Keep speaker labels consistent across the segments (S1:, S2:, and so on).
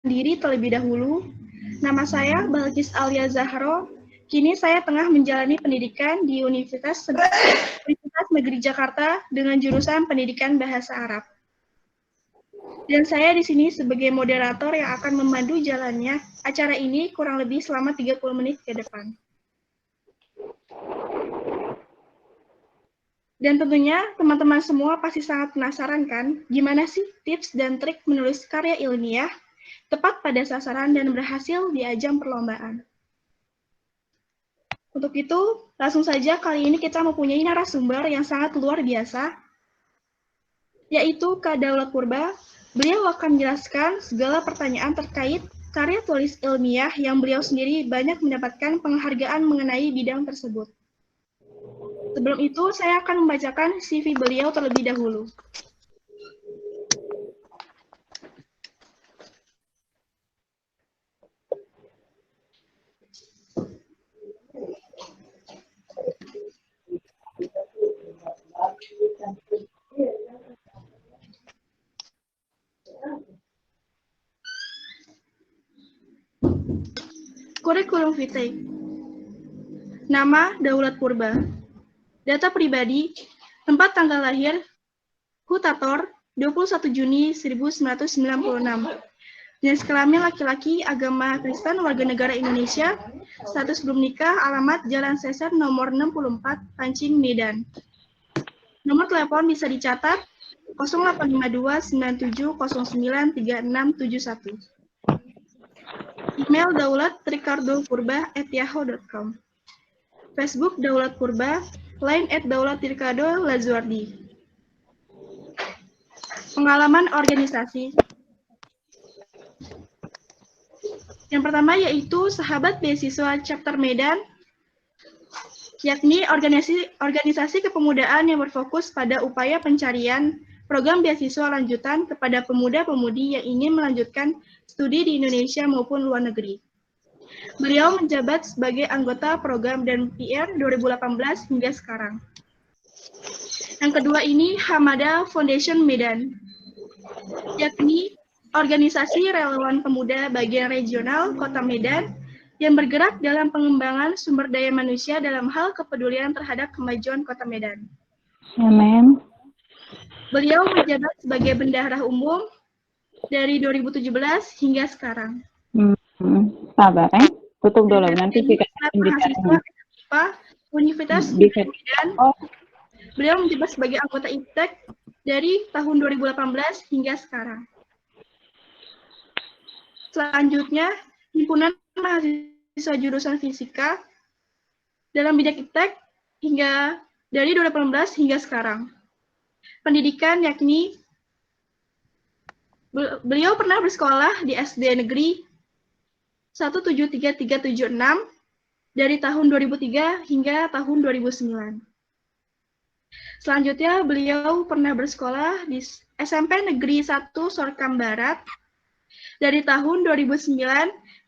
S1: Diri terlebih dahulu. Nama saya Balkis Alia Zahro. Kini saya tengah menjalani pendidikan di Universitas Negeri Jakarta dengan jurusan Pendidikan Bahasa Arab. Dan saya di sini sebagai moderator yang akan memandu jalannya acara ini kurang lebih selama 30 menit ke depan. Dan tentunya teman-teman semua pasti sangat penasaran kan, gimana sih tips dan trik menulis karya ilmiah tepat pada sasaran dan berhasil di ajang perlombaan. Untuk itu, langsung saja kali ini kita mempunyai narasumber yang sangat luar biasa, yaitu Kak Daulat Purba. Beliau akan menjelaskan segala pertanyaan terkait karya tulis ilmiah yang beliau sendiri banyak mendapatkan penghargaan mengenai bidang tersebut. Sebelum itu, saya akan membacakan CV beliau terlebih dahulu. Kurikulum vitae. Nama Daulat Purba. Data pribadi, tempat tanggal lahir, Hutator, 21 Juni 1996. Jenis kelamin laki-laki, agama Kristen, warga negara Indonesia, status belum nikah, alamat Jalan Seser nomor 64, Pancing, Medan. Nomor telepon bisa dicatat 085297093671. Email daulat.ricardopurba@yahoo.com. Facebook Daulat Purba, Line @daulat_tirkado_lazuardi. Pengalaman organisasi. Yang pertama yaitu Sahabat Beasiswa Chapter Medan, yakni organisasi kepemudaan yang berfokus pada upaya pencarian program beasiswa lanjutan kepada pemuda-pemudi yang ingin melanjutkan studi di Indonesia maupun luar negeri. Beliau menjabat sebagai anggota program dan PR 2018 hingga sekarang. Yang kedua ini Hamada Foundation Medan, yakni organisasi relawan pemuda bagian regional Kota Medan yang bergerak dalam pengembangan sumber daya manusia dalam hal kepedulian terhadap kemajuan Kota Medan.
S2: Amin.
S1: Beliau menjabat sebagai bendahara umum dari 2017 hingga sekarang.
S2: Sabar, tutup dulu nanti kita
S1: mahasiswa Universitas Negeri Medan. Beliau menjabat sebagai anggota IPTEK dari tahun 2018 hingga sekarang. Selanjutnya, himpunan mahasiswa jurusan fisika dalam bidang IPTEK hingga dari 2018 hingga sekarang. Pendidikan yakni beliau pernah bersekolah di SD Negeri 173376 dari tahun 2003 hingga tahun 2009. Selanjutnya, beliau pernah bersekolah di SMP Negeri 1 Sorkam Barat dari tahun 2009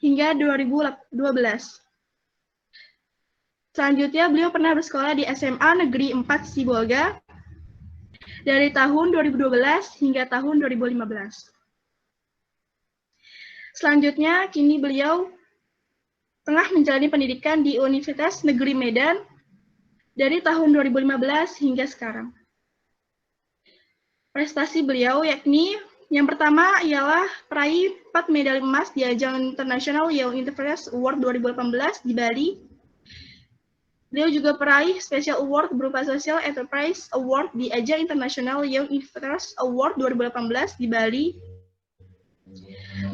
S1: hingga 2012. Selanjutnya, beliau pernah bersekolah di SMA Negeri 4 Sibolga dari tahun 2012 hingga tahun 2015. Selanjutnya, kini beliau tengah menjalani pendidikan di Universitas Negeri Medan dari tahun 2015 hingga sekarang. Prestasi beliau yakni yang pertama ialah peraih 4 medali emas di ajang International Young Entrepreneurs Award 2018 di Bali. Beliau juga peraih Special Award berupa Social Enterprise Award di ajang International Young Entrepreneurs Award 2018 di Bali.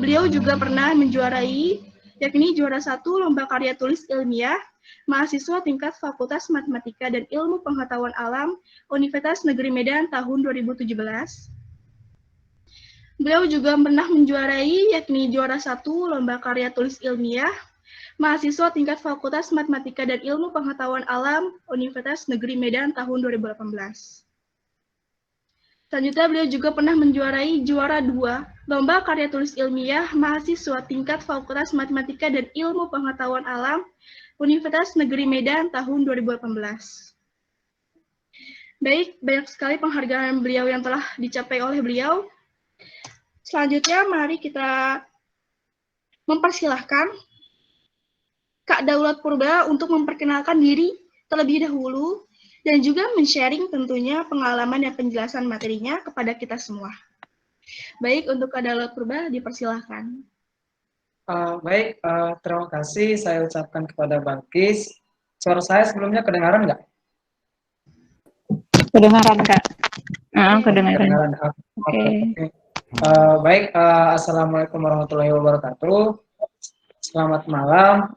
S1: Beliau juga pernah menjuarai, yakni juara 1 Lomba Karya Tulis Ilmiah, mahasiswa tingkat Fakultas Matematika dan Ilmu Pengetahuan Alam, Universitas Negeri Medan tahun 2017. Beliau juga pernah menjuarai, yakni juara 1 Lomba Karya Tulis Ilmiah, mahasiswa tingkat Fakultas Matematika dan Ilmu Pengetahuan Alam, Universitas Negeri Medan tahun 2018. Selanjutnya, beliau juga pernah menjuarai juara 2 Lomba Karya Tulis Ilmiah mahasiswa tingkat Fakultas Matematika dan Ilmu Pengetahuan Alam Universitas Negeri Medan tahun 2018. Baik, banyak sekali penghargaan beliau yang telah dicapai oleh beliau. Selanjutnya, mari kita mempersilahkan Kak Daulat Purba untuk memperkenalkan diri terlebih dahulu dan juga men-sharing tentunya pengalaman dan penjelasan materinya kepada kita semua. Baik, untuk Kak Daulat Purba dipersilahkan.
S3: Baik, terima kasih saya ucapkan kepada Balkis. Suara saya sebelumnya kedengaran nggak?
S2: Kedengaran, Kak. Kedengaran.
S3: Kedengaran.
S2: Oke.
S3: Baik, Assalamualaikum warahmatullahi wabarakatuh. Selamat malam.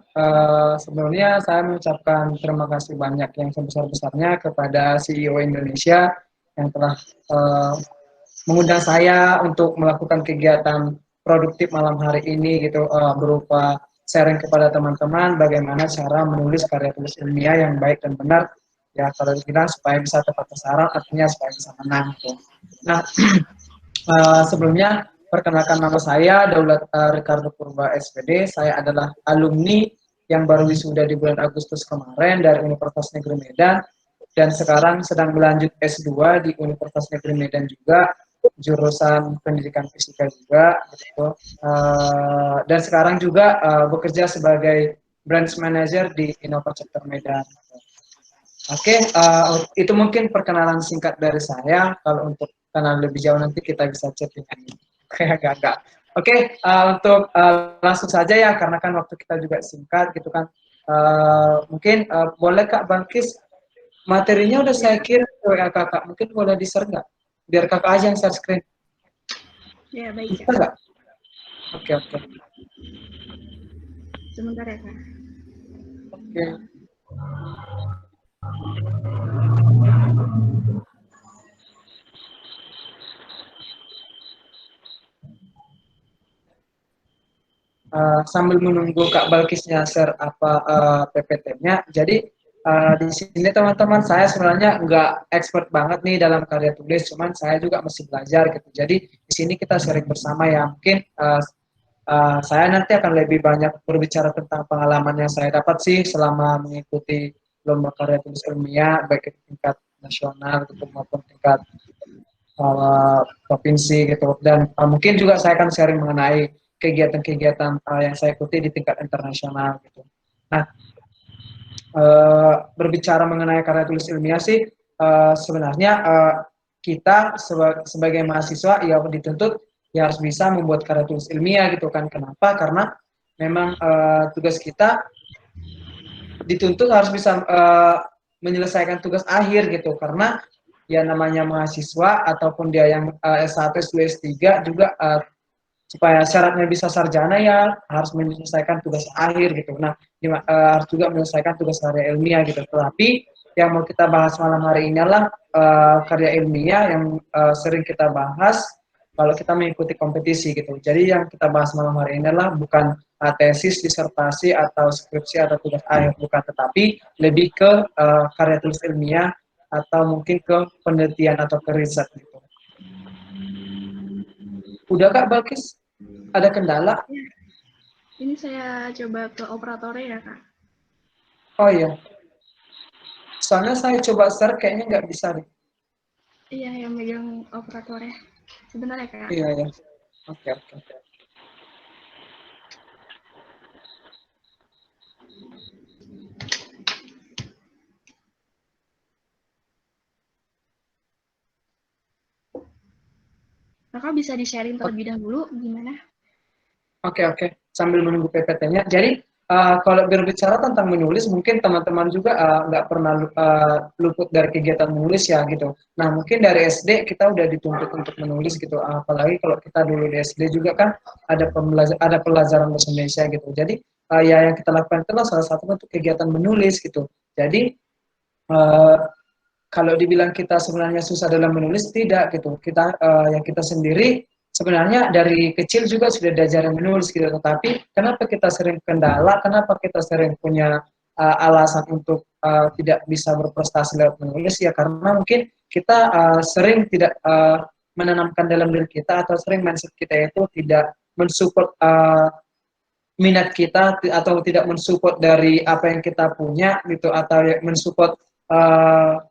S3: Sebelumnya saya mengucapkan terima kasih banyak yang sebesar-besarnya kepada CEO Indonesia yang telah mengundang saya untuk melakukan kegiatan produktif malam hari ini gitu, berupa sharing kepada teman-teman bagaimana cara menulis karya tulis ilmiah yang baik dan benar, ya kalau dibilang supaya bisa tepat sasaran, artinya supaya bisa menang gitu. Nah, sebelumnya perkenalkan nama saya Daulat Ricardo Purba SPD. Saya adalah alumni yang baru wisuda di bulan Agustus kemarin dari Universitas Negeri Medan dan sekarang sedang berlanjut S2 di Universitas Negeri Medan juga, jurusan pendidikan fisika juga gitu. Dan sekarang juga bekerja sebagai branch manager di Innova Chapter Medan. Oke, itu mungkin perkenalan singkat dari saya. Kalau untuk kenal lebih jauh nanti kita bisa chatting. Agak-agak. Oke, untuk langsung saja ya, karena kan waktu kita juga singkat gitu kan. Mungkin boleh Kak Bangkis, materinya udah saya kirim ke WA Kakak. Mungkin boleh di-share nggak? Biar Kakak aja yang share screen.
S1: Ya, baik.
S3: Bisa nggak? Oke.
S1: Sebentar ya, Kak.
S3: Oke. Sambil menunggu Kak Balkisnya share apa PPT-nya, jadi di sini teman-teman saya sebenarnya nggak expert banget nih dalam karya tulis, cuman saya juga masih belajar gitu. Jadi di sini kita sharing bersama ya. Mungkin saya nanti akan lebih banyak berbicara tentang pengalaman yang saya dapat sih selama mengikuti lomba karya tulis ilmiah, baik di tingkat nasional gitu maupun tingkat provinsi gitu. Dan mungkin juga saya akan sharing mengenai kegiatan-kegiatan yang saya ikuti di tingkat internasional gitu. Nah, berbicara mengenai karya tulis ilmiah sih, sebenarnya kita sebagai mahasiswa ya dituntut ya harus bisa membuat karya tulis ilmiah gitu kan. Kenapa? Karena memang tugas kita dituntut harus bisa menyelesaikan tugas akhir gitu. Karena ya namanya mahasiswa ataupun dia yang S1, S2, S3 juga supaya syaratnya bisa sarjana ya harus menyelesaikan tugas akhir gitu. Nah, harus juga menyelesaikan tugas karya ilmiah gitu. Tetapi yang mau kita bahas malam hari ini adalah karya ilmiah yang sering kita bahas kalau kita mengikuti kompetisi gitu. Jadi yang kita bahas malam hari ini adalah bukan tesis, disertasi, atau skripsi, atau tugas akhir, bukan, tetapi lebih ke karya tulis ilmiah atau mungkin ke penelitian atau ke riset gitu. Udah Kak Balkis? Ada kendala?
S1: Ini saya coba ke operatornya ya, Kak.
S3: Oh iya. Soalnya saya coba share kayaknya nggak bisa deh.
S1: Iya, yang megang operatornya. Sebentar ya, Kak.
S3: Iya. Oke.
S1: Kakak bisa di-sharing terlebih dahulu, gimana?
S3: Oke. Sambil menunggu PPT-nya. Jadi, kalau berbicara tentang menulis, mungkin teman-teman juga nggak pernah luput dari kegiatan menulis ya gitu. Nah, mungkin dari SD kita udah dituntut untuk menulis gitu. Apalagi kalau kita dulu di SD juga kan ada pelajaran bahasa Indonesia gitu. Jadi, ya yang kita lakukan itu salah satu bentuk kegiatan menulis gitu. Jadi, kalau dibilang kita sebenarnya susah dalam menulis, tidak gitu. Yang kita sendiri sebenarnya dari kecil juga sudah diajarin menulis gitu. Tetapi kenapa kita sering kendala, kenapa kita sering punya alasan untuk tidak bisa berprestasi lewat menulis, ya karena mungkin kita sering tidak menanamkan dalam diri kita, atau sering mindset kita itu tidak mensupport minat kita, atau tidak mensupport dari apa yang kita punya gitu, atau mensupport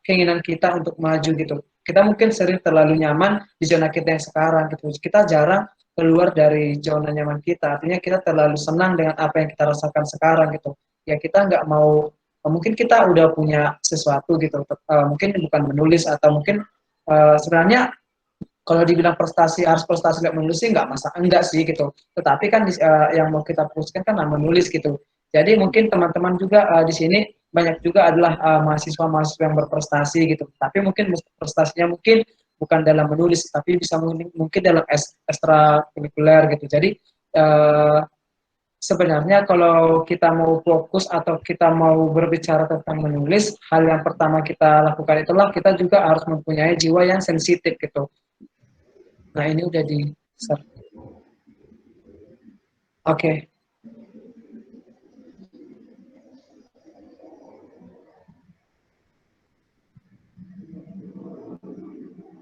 S3: keinginan kita untuk maju gitu. Kita mungkin sering terlalu nyaman di zona kita yang sekarang gitu. Kita jarang keluar dari zona nyaman kita. Artinya kita terlalu senang dengan apa yang kita rasakan sekarang gitu. Ya kita nggak mau, mungkin kita udah punya sesuatu gitu, mungkin bukan menulis atau mungkin sebenarnya kalau dibilang prestasi harus prestasi nggak menulis sih nggak masalah, enggak sih gitu. Tetapi kan yang mau kita fokuskan kan menulis gitu. Jadi mungkin teman-teman juga di sini banyak juga adalah mahasiswa-mahasiswa yang berprestasi gitu. Tapi mungkin prestasinya mungkin bukan dalam menulis, tapi bisa mungkin dalam ekstrakurikuler gitu. Jadi sebenarnya kalau kita mau fokus atau kita mau berbicara tentang menulis, hal yang pertama kita lakukan itulah kita juga harus mempunyai jiwa yang sensitif gitu. Nah, ini udah di share. Oke.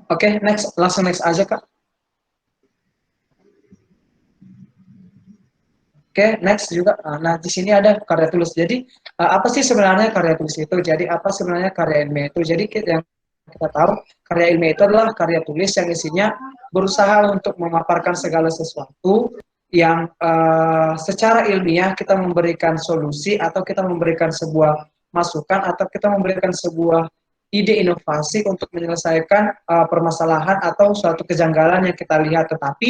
S3: Oke, next, langsung next aja, Kak. Oke, next juga. Nah, di sini ada karya tulis. Jadi, apa sih sebenarnya karya tulis itu? Jadi, apa sebenarnya karya ilmiah itu? Jadi, yang kita tahu, karya ilmiah itu adalah karya tulis yang isinya berusaha untuk memaparkan segala sesuatu yang secara ilmiah kita memberikan solusi atau kita memberikan sebuah masukan atau kita memberikan sebuah ide inovasi untuk menyelesaikan permasalahan atau suatu kejanggalan yang kita lihat. Tetapi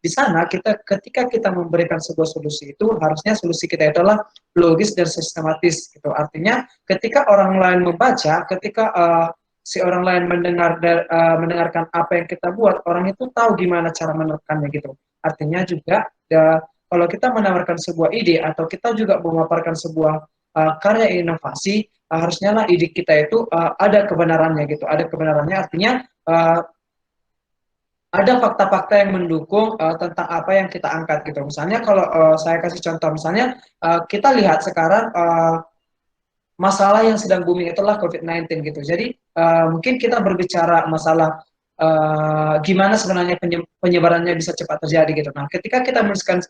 S3: di sana ketika kita memberikan sebuah solusi itu harusnya solusi kita itu adalah logis dan sistematis gitu. Artinya ketika orang lain membaca, ketika si orang lain mendengarkan apa yang kita buat, orang itu tahu gimana cara menerapkannya gitu. Artinya juga kalau kita menawarkan sebuah ide atau kita juga memaparkan sebuah karya inovasi, harusnya lah ide kita itu ada kebenarannya gitu. Ada kebenarannya artinya ada fakta-fakta yang mendukung tentang apa yang kita angkat gitu. Misalnya kalau saya kasih contoh, misalnya kita lihat sekarang masalah yang sedang booming itulah COVID-19 gitu. Jadi mungkin kita berbicara masalah gimana sebenarnya penyebarannya bisa cepat terjadi gitu. Nah, ketika kita menuliskan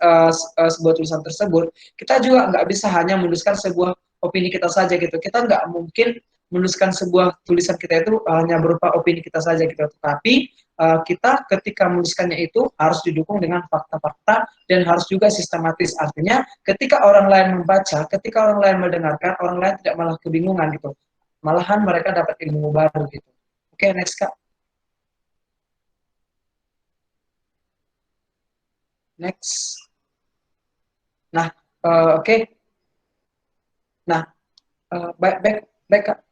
S3: sebuah tulisan tersebut, kita juga nggak bisa hanya menuliskan sebuah opini kita saja gitu. Kita nggak mungkin menuliskan sebuah tulisan kita itu hanya berupa opini kita saja gitu. Tapi kita ketika menuliskannya itu harus didukung dengan fakta-fakta dan harus juga sistematis. Artinya ketika orang lain membaca, ketika orang lain mendengarkan, orang lain tidak malah kebingungan gitu. Malahan mereka dapat ilmu baru gitu. Oke, next Kak. Next. Nah, oke. Nah, baik Kak.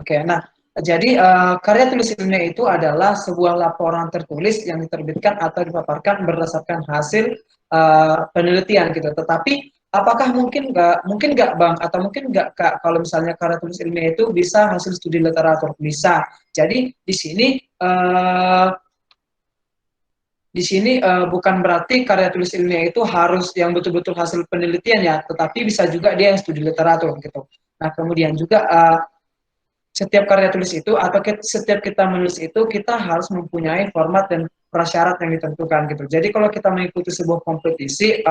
S3: Oke, nah, jadi karya tulis ilmiah itu adalah sebuah laporan tertulis yang diterbitkan atau dipaparkan berdasarkan hasil penelitian gitu. Tetapi apakah mungkin nggak Bang, atau mungkin nggak Kak, kalau misalnya karya tulis ilmiah itu bisa hasil studi literatur? Bisa. Jadi di sini bukan berarti karya tulis ilmiah itu harus yang betul-betul hasil penelitian ya, tetapi bisa juga dia yang studi literatur gitu. Nah, kemudian juga setiap karya tulis itu atau setiap kita menulis itu kita harus mempunyai format dan prasyarat yang ditentukan gitu. Jadi kalau kita mengikuti sebuah kompetisi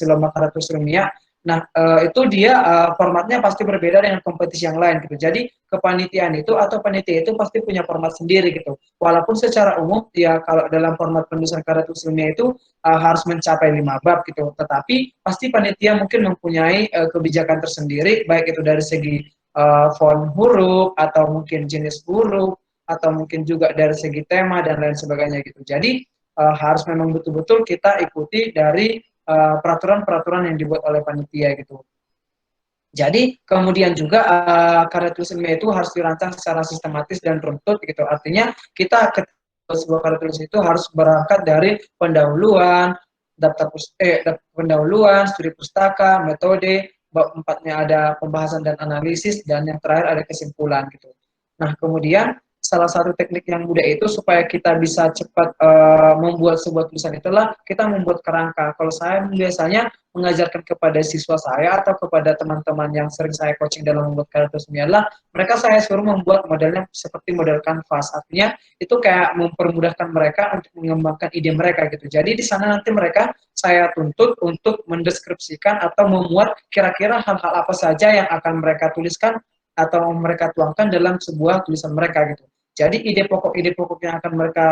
S3: lomba karya tulis ilmiah, nah itu dia formatnya pasti berbeda dengan kompetisi yang lain gitu. Jadi kepanitiaan itu atau panitia itu pasti punya format sendiri gitu. Walaupun secara umum ya kalau dalam format penulisan karya tulis ilmiah itu harus mencapai 5 bab gitu. Tetapi pasti panitia mungkin mempunyai kebijakan tersendiri baik itu dari segi font huruf atau mungkin jenis huruf atau mungkin juga dari segi tema dan lain sebagainya gitu. Jadi harus memang betul-betul kita ikuti dari peraturan-peraturan yang dibuat oleh panitia gitu. Jadi kemudian juga karya tulis ilmiah itu harus dirancang secara sistematis dan runtut gitu. Artinya kita sebuah karya tulis itu harus berangkat dari pendahuluan, pendahuluan, studi pustaka, metode, bab 4-nya ada pembahasan dan analisis, dan yang terakhir ada kesimpulan gitu. Nah, kemudian salah satu teknik yang mudah itu supaya kita bisa cepat membuat sebuah tulisan itulah kita membuat kerangka. Kalau saya biasanya mengajarkan kepada siswa saya atau kepada teman-teman yang sering saya coaching dalam membuat karya tulis adalah mereka saya suruh membuat modelnya seperti model kanvas. Artinya itu kayak mempermudahkan mereka untuk mengembangkan ide mereka gitu. Jadi di sana nanti mereka saya tuntut untuk mendeskripsikan atau memuat kira-kira hal-hal apa saja yang akan mereka tuliskan atau mereka tuangkan dalam sebuah tulisan mereka gitu. Jadi ide pokok yang akan mereka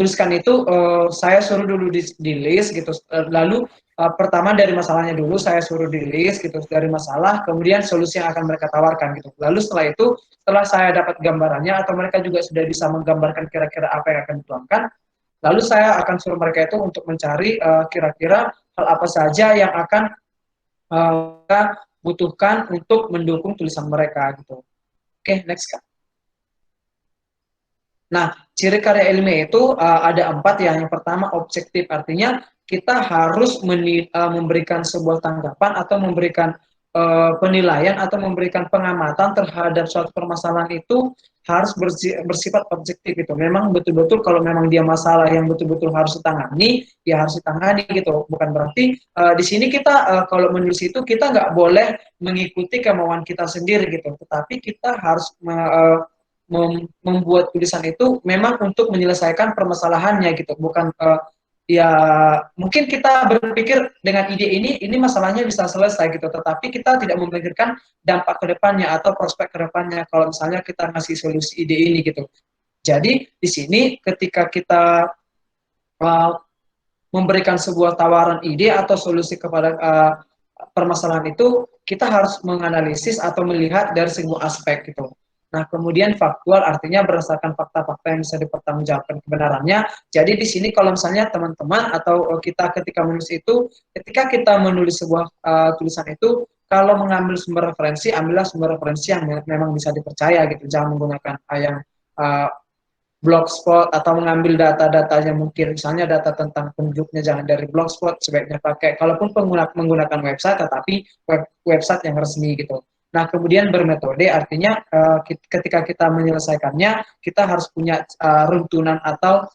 S3: tuliskan itu saya suruh dulu di list gitu, lalu pertama dari masalahnya dulu saya suruh di list gitu, dari masalah, kemudian solusi yang akan mereka tawarkan gitu. Lalu setelah itu, setelah saya dapat gambarannya atau mereka juga sudah bisa menggambarkan kira-kira apa yang akan dituangkan, lalu saya akan suruh mereka itu untuk mencari kira-kira hal apa saja yang akan mereka butuhkan untuk mendukung tulisan mereka gitu. Oke, next Kak. Nah, ciri karya ilmiah itu ada 4 ya. Yang pertama objektif, artinya kita harus memberikan sebuah tanggapan atau memberikan penilaian atau memberikan pengamatan terhadap suatu permasalahan itu harus bersifat objektif itu. Memang betul-betul kalau memang dia masalah yang betul-betul harus ditangani, ya harus ditangani gitu. Bukan berarti di sini kita kalau menulis itu kita nggak boleh mengikuti kemauan kita sendiri gitu. Tetapi kita harus membuat tulisan itu memang untuk menyelesaikan permasalahannya gitu, bukan ya mungkin kita berpikir dengan ide ini masalahnya bisa selesai gitu, tetapi kita tidak memikirkan dampak ke depannya atau prospek ke depannya kalau misalnya kita ngasih solusi ide ini gitu. Jadi di sini ketika kita memberikan sebuah tawaran ide atau solusi kepada permasalahan itu, kita harus menganalisis atau melihat dari sebuah aspek gitu. Nah, kemudian faktual artinya berdasarkan fakta-fakta yang bisa dipertanggungjawabkan kebenarannya. Jadi di sini kalau misalnya teman-teman atau kita ketika menulis itu, ketika kita menulis sebuah tulisan itu, kalau mengambil sumber referensi, ambillah sumber referensi yang memang bisa dipercaya gitu. Jangan menggunakan yang blogspot atau mengambil data-datanya mungkin misalnya data tentang penduduknya jangan dari blogspot, sebaiknya pakai kalaupun menggunakan website tetapi website yang resmi gitu. Nah, kemudian bermetode artinya ketika kita menyelesaikannya kita harus punya runtunan atau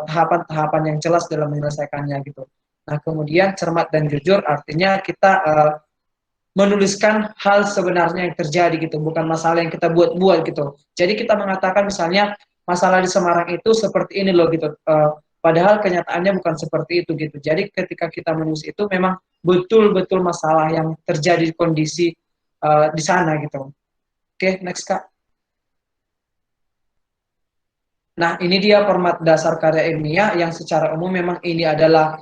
S3: tahapan-tahapan yang jelas dalam menyelesaikannya gitu. Nah, kemudian cermat dan jujur artinya kita menuliskan hal sebenarnya yang terjadi gitu, bukan masalah yang kita buat-buat gitu. Jadi kita mengatakan misalnya masalah di Semarang itu seperti ini loh gitu. Padahal kenyataannya bukan seperti itu gitu. Jadi ketika kita menulis itu memang betul-betul masalah yang terjadi kondisi di sana gitu. Oke, next Kak. Nah, ini dia format dasar karya ilmiah yang secara umum memang ini adalah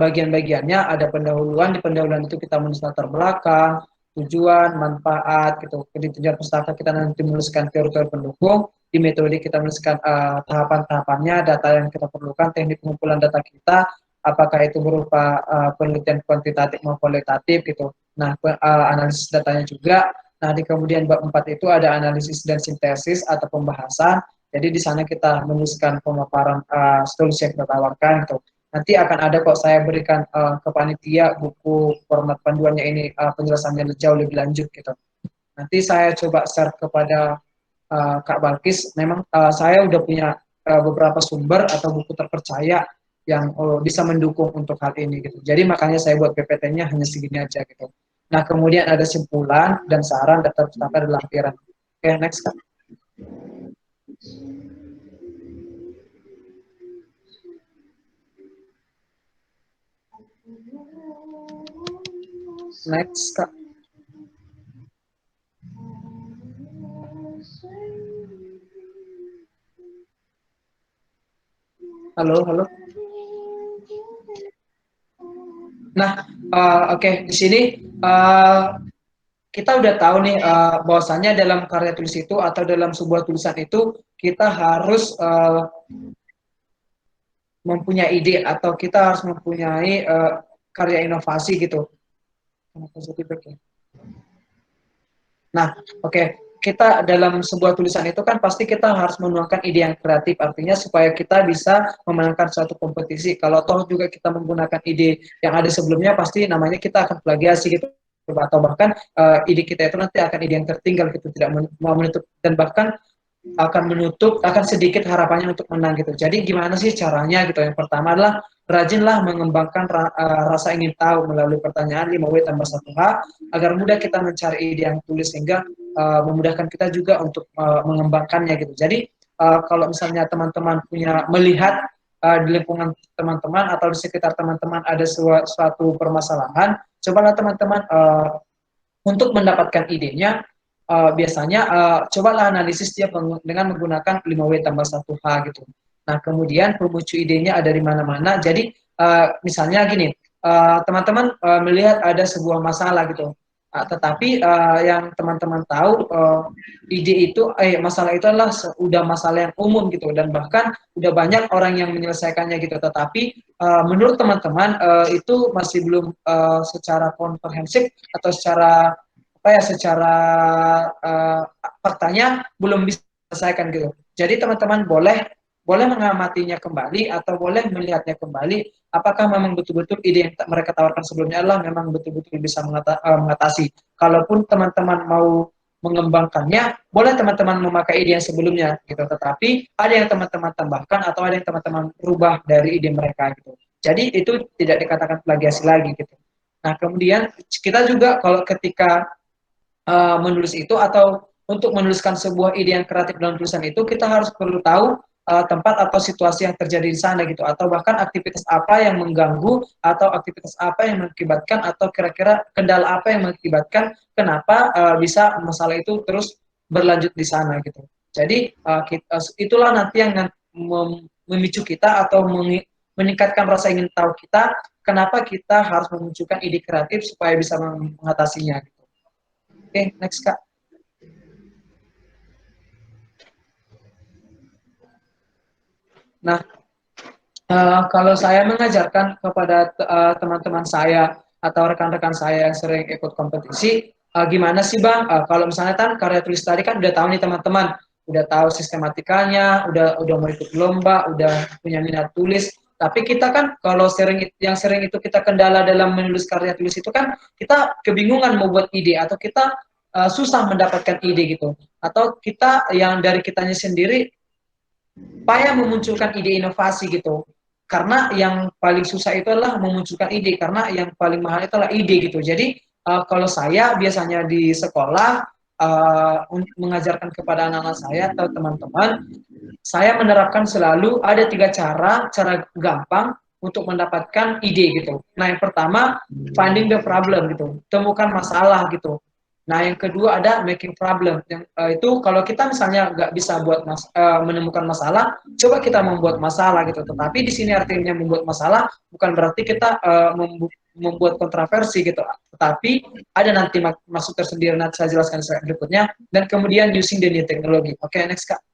S3: bagian-bagiannya. Ada pendahuluan, di pendahuluan itu kita menulis latar belakang, tujuan, manfaat gitu. Di tujuan pustaka kita nanti menuliskan teori-teori pendukung, di metode kita menuliskan tahapan-tahapannya, data yang kita perlukan, teknik pengumpulan data kita, apakah itu berupa penelitian kuantitatif maupun kualitatif gitu. Nah, analisis datanya juga. Nah, di kemudian bab 4 itu ada analisis dan sintesis atau pembahasan. Jadi di sana kita menuliskan pemaparan solusi yang kita tawarkan gitu. Nanti akan ada kok saya berikan ke panitia buku format panduannya ini penjelasannya jauh lebih lanjut gitu. Nanti saya coba share kepada Kak Balkis. Memang saya udah punya beberapa sumber atau buku terpercaya yang bisa mendukung untuk hal ini gitu. Jadi makanya saya buat PPT-nya hanya segini aja gitu. Nah, kemudian ada simpulan dan saran daftar pustaka dan lampiran. Oke, next Kak. Next Kak. Halo, halo. Nah, oke. Di sini kita udah tahu nih bahwasannya dalam karya tulis itu atau dalam sebuah tulisan itu kita harus mempunyai ide atau kita harus mempunyai karya inovasi gitu. Nah, oke. Kita dalam sebuah tulisan itu kan pasti kita harus menuangkan ide yang kreatif, artinya supaya kita bisa memenangkan suatu kompetisi. Kalau toh juga kita menggunakan ide yang ada sebelumnya, pasti namanya kita akan plagiasi gitu, atau bahkan ide kita itu nanti akan ide yang tertinggal gitu, tidak mau menutup dan bahkan akan sedikit harapannya untuk menang gitu. Jadi gimana sih caranya gitu? Yang pertama adalah rajinlah mengembangkan rasa ingin tahu melalui pertanyaan 5W tambah 1H agar mudah kita mencari ide yang tulis sehingga memudahkan kita juga untuk mengembangkannya gitu. Jadi kalau misalnya teman-teman melihat di lingkungan teman-teman atau di sekitar teman-teman ada suatu permasalahan, cobalah teman-teman untuk mendapatkan idenya biasanya cobalah analisis dia dengan menggunakan 5W tambah 1H gitu. Nah, kemudian pemicu idenya ada di mana-mana. Jadi misalnya gini, teman-teman melihat ada sebuah masalah gitu. Tetapi yang teman-teman tahu ide itu masalah itu adalah udah masalah yang umum gitu, dan bahkan udah banyak orang yang menyelesaikannya gitu. Tetapi menurut teman-teman itu masih belum secara komprehensif atau secara apa ya, secara faktanya belum bisa diselesaikan gitu. Jadi teman-teman boleh mengamatinya kembali atau boleh melihatnya kembali, apakah memang betul-betul ide yang mereka tawarkan sebelumnya adalah memang betul-betul bisa mengatasi. Kalaupun teman-teman mau mengembangkannya, boleh teman-teman memakai ide yang sebelumnya gitu. Tetapi ada yang teman-teman tambahkan atau ada yang teman-teman rubah dari ide mereka gitu. Jadi itu tidak dikatakan plagiasi lagi gitu. Nah, kemudian kita juga kalau ketika menulis itu atau untuk menuliskan sebuah ide yang kreatif dalam tulisan itu, kita harus perlu tahu tempat atau situasi yang terjadi di sana gitu, atau bahkan aktivitas apa yang mengganggu atau aktivitas apa yang mengakibatkan atau kira-kira kendala apa yang mengakibatkan kenapa bisa masalah itu terus berlanjut di sana gitu. Jadi itulah nanti yang memicu kita atau meningkatkan rasa ingin tahu kita, kenapa kita harus memunculkan ide kreatif supaya bisa mengatasinya gitu. Oke, next Kak. Nah, kalau saya mengajarkan kepada teman-teman saya atau rekan-rekan saya yang sering ikut kompetisi, gimana sih Bang? Kalau misalnya kan karya tulis tadi kan udah tahu nih teman-teman, udah tahu sistematikanya, udah mau ikut lomba, udah punya minat tulis. Tapi kita kan kalau yang sering itu kita kendala dalam menulis karya tulis itu kan kita kebingungan mau buat ide atau kita susah mendapatkan ide gitu. Atau kita yang dari kitanya sendiri payah memunculkan ide inovasi gitu. Karena yang paling susah itu adalah memunculkan ide, karena yang paling mahal itu adalah ide gitu. Jadi kalau saya biasanya di sekolah mengajarkan kepada anak-anak saya atau teman-teman, saya menerapkan selalu ada 3 cara gampang untuk mendapatkan ide gitu. Nah, yang pertama finding the problem gitu, temukan masalah gitu. Nah, yang kedua ada making problem. Yang itu kalau kita misalnya nggak bisa menemukan masalah, coba kita membuat masalah gitu. Tetapi di sini artinya membuat masalah bukan berarti kita membuat kontroversi gitu. Tetapi ada nanti maksud tersendiri, nanti saya jelaskan berikutnya. Dan kemudian using the new technology. Oke, next Kak.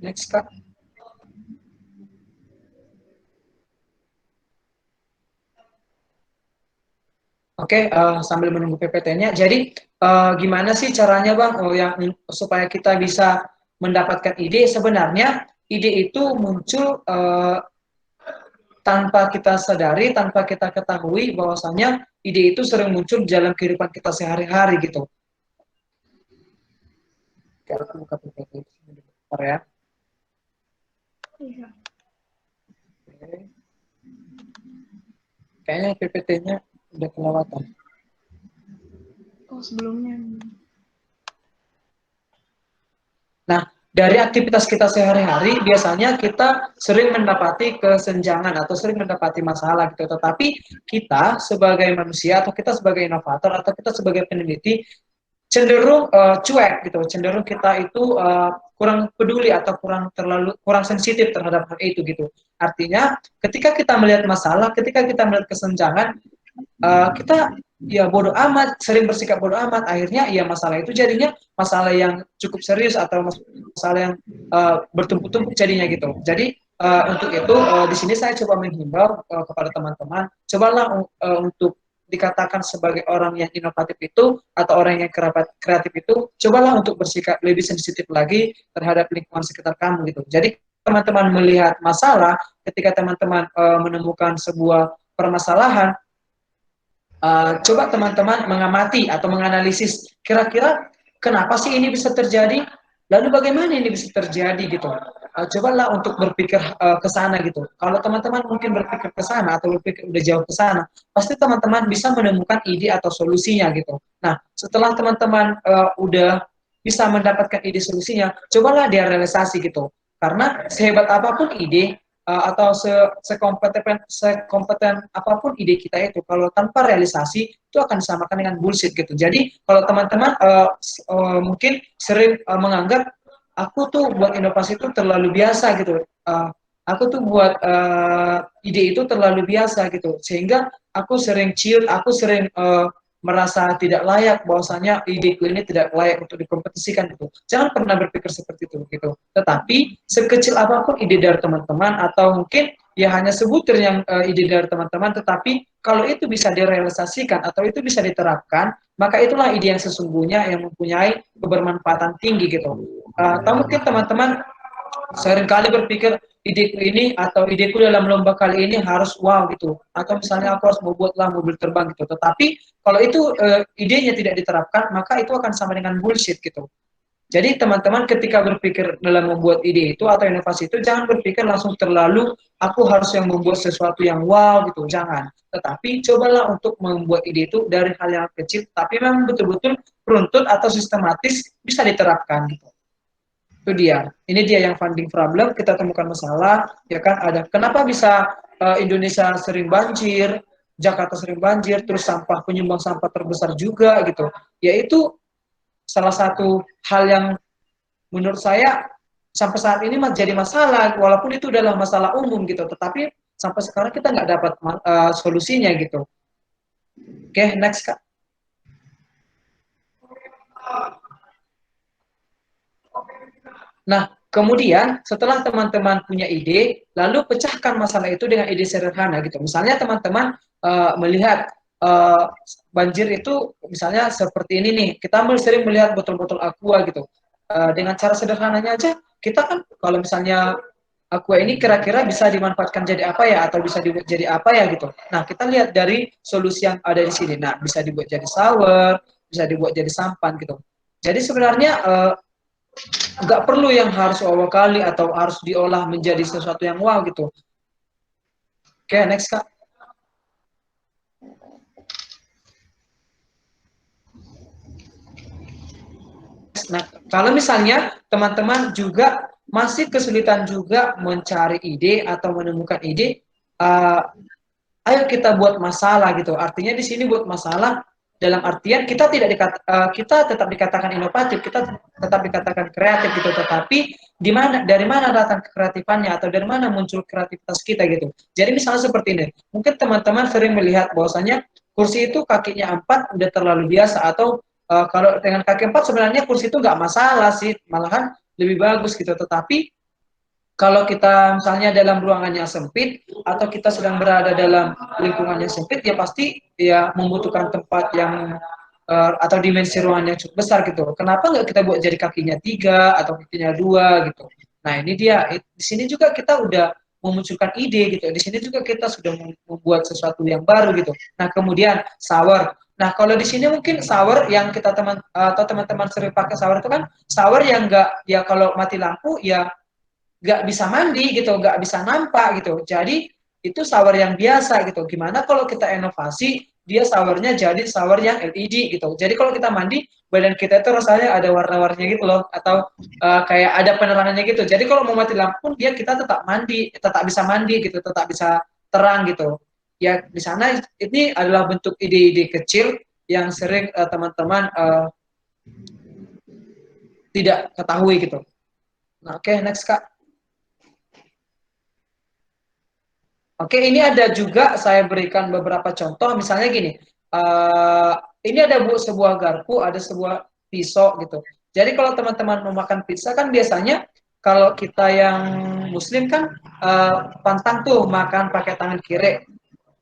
S3: Next Kak. Oke, sambil menunggu PPT-nya. Jadi gimana sih caranya Bang yang supaya kita bisa mendapatkan ide? Sebenarnya ide itu muncul tanpa kita sadari, tanpa kita ketahui bahwasanya ide itu sering muncul dalam kehidupan kita sehari-hari gitu. Oke, aku buka PPT bentar ya.
S1: Iya.
S3: Oke. Kayaknya PPT-nya udah kelewatan.
S1: Oh, sebelumnya.
S3: Nah, dari aktivitas kita sehari-hari, biasanya kita sering mendapati kesenjangan atau sering mendapati masalah gitu. Tetapi kita sebagai manusia atau kita sebagai inovator atau kita sebagai peneliti cenderung cuek gitu, cenderung kita itu kurang peduli atau kurang sensitif terhadap hal itu gitu. Artinya, ketika kita melihat masalah, ketika kita melihat kesenjangan, kita ya bodoh amat, sering bersikap bodoh amat, akhirnya ya masalah itu jadinya masalah yang cukup serius atau masalah yang bertumpuk-tumpuk jadinya gitu. Jadi untuk itu di sini saya coba menghimbau kepada teman-teman, cobalah untuk dikatakan sebagai orang yang inovatif itu atau orang yang kreatif itu, cobalah untuk bersikap lebih sensitif lagi terhadap lingkungan sekitar kamu gitu. Jadi teman-teman melihat masalah, ketika teman-teman menemukan sebuah permasalahan, coba teman-teman mengamati atau menganalisis kira-kira kenapa sih ini bisa terjadi, lalu bagaimana ini bisa terjadi gitu. cobalah untuk berpikir ke sana gitu. Kalau teman-teman mungkin berpikir ke sana atau berpikir udah jauh ke sana, pasti teman-teman bisa menemukan ide atau solusinya gitu. Nah, setelah teman-teman udah bisa mendapatkan ide solusinya, cobalah dia realisasi gitu. Karena sehebat apapun ide atau sekompeten apapun ide kita itu, kalau tanpa realisasi itu akan disamakan dengan bullshit gitu. Jadi kalau teman-teman mungkin sering menganggap aku tuh buat inovasi itu terlalu biasa gitu. Aku tuh buat ide itu terlalu biasa gitu. Sehingga aku sering chill, aku sering merasa tidak layak, bahwasanya ideku ini tidak layak untuk dikompetisikan gitu. Jangan pernah berpikir seperti itu gitu. Tetapi sekecil apapun ide dari teman-teman atau mungkin ya hanya sebutir yang ide dari teman-teman, tetapi kalau itu bisa direalisasikan atau itu bisa diterapkan, maka itulah ide yang sesungguhnya yang mempunyai kebermanfaatan tinggi gitu. Atau mungkin teman-teman seringkali berpikir ideku ini atau ideku dalam lomba kali ini harus wow gitu, atau misalnya aku harus membuatlah mobil terbang gitu. Tetapi kalau itu idenya tidak diterapkan, maka itu akan sama dengan bullshit gitu. Jadi teman-teman ketika berpikir dalam membuat ide itu atau inovasi itu, jangan berpikir langsung terlalu aku harus yang membuat sesuatu yang wow gitu, jangan. Tetapi cobalah untuk membuat ide itu dari hal yang kecil, tapi memang betul-betul runtut atau sistematis bisa diterapkan gitu. Itu dia. Ini dia yang funding problem, kita temukan masalah, ya kan ada. Kenapa bisa Indonesia sering banjir, Jakarta sering banjir, terus sampah penyumbang sampah terbesar juga gitu. Yaitu salah satu hal yang menurut saya sampai saat ini jadi masalah, walaupun itu adalah masalah umum gitu, tetapi sampai sekarang kita nggak dapat solusinya gitu. Oke, next Kak. Nah, kemudian setelah teman-teman punya ide, lalu pecahkan masalah itu dengan ide sederhana gitu. Misalnya teman-teman melihat banjir itu misalnya seperti ini nih, kita sering melihat botol-botol aqua gitu. Dengan cara sederhananya aja, kita kan kalau misalnya aqua ini kira-kira bisa dimanfaatkan jadi apa ya, atau bisa dibuat jadi apa ya gitu. Nah, kita lihat dari solusi yang ada di sini. Nah, bisa dibuat jadi shower, bisa dibuat jadi sampan gitu. Jadi sebenarnya nggak perlu yang harus awal kali atau harus diolah menjadi sesuatu yang wow gitu. Oke, next Kak. Nah, kalau misalnya teman-teman juga masih kesulitan juga mencari ide atau menemukan ide, ayo kita buat masalah gitu. Artinya di sini buat masalah dalam artian kita kita tetap dikatakan inovatif, kita tetap dikatakan kreatif gitu. Tetapi dari mana datang kreatifannya atau dari mana muncul kreativitas kita gitu. Jadi misalnya seperti ini, mungkin teman-teman sering melihat bahwasanya kursi itu kakinya 4 udah terlalu biasa, atau kalau dengan kaki 4 sebenarnya kursi itu nggak masalah sih, malahan lebih bagus gitu. Tetapi kalau kita misalnya dalam ruangan yang sempit atau kita sedang berada dalam lingkungan yang sempit, ya pasti ya membutuhkan tempat yang atau dimensi ruangan yang cukup besar gitu. Kenapa nggak kita buat jadi kakinya 3 atau kakinya 2 gitu. Nah ini dia, di sini juga kita udah memunculkan ide gitu. Di sini juga kita sudah membuat sesuatu yang baru gitu. Nah kemudian shower. Nah kalau di sini mungkin shower yang kita teman-teman sering pakai shower itu kan shower yang nggak, ya kalau mati lampu ya nggak bisa mandi gitu, nggak bisa nampak gitu. Jadi itu shower yang biasa gitu. Gimana kalau kita inovasi, dia showernya jadi shower yang LED gitu. Jadi kalau kita mandi, badan kita itu rasanya ada warna-warninya gitu loh, atau kayak ada penerangannya gitu. Jadi kalau mau mati lampu pun dia kita tetap mandi, tetap bisa mandi gitu, tetap bisa terang gitu. Ya di sana ini adalah bentuk ide-ide kecil yang sering teman-teman tidak ketahui gitu. Nah, oke, next Kak. Oke, ini ada juga saya berikan beberapa contoh. Misalnya gini, ini ada sebuah garpu, ada sebuah pisau gitu. Jadi kalau teman-teman mau makan pizza kan biasanya kalau kita yang Muslim kan pantang tuh makan pakai tangan kiri,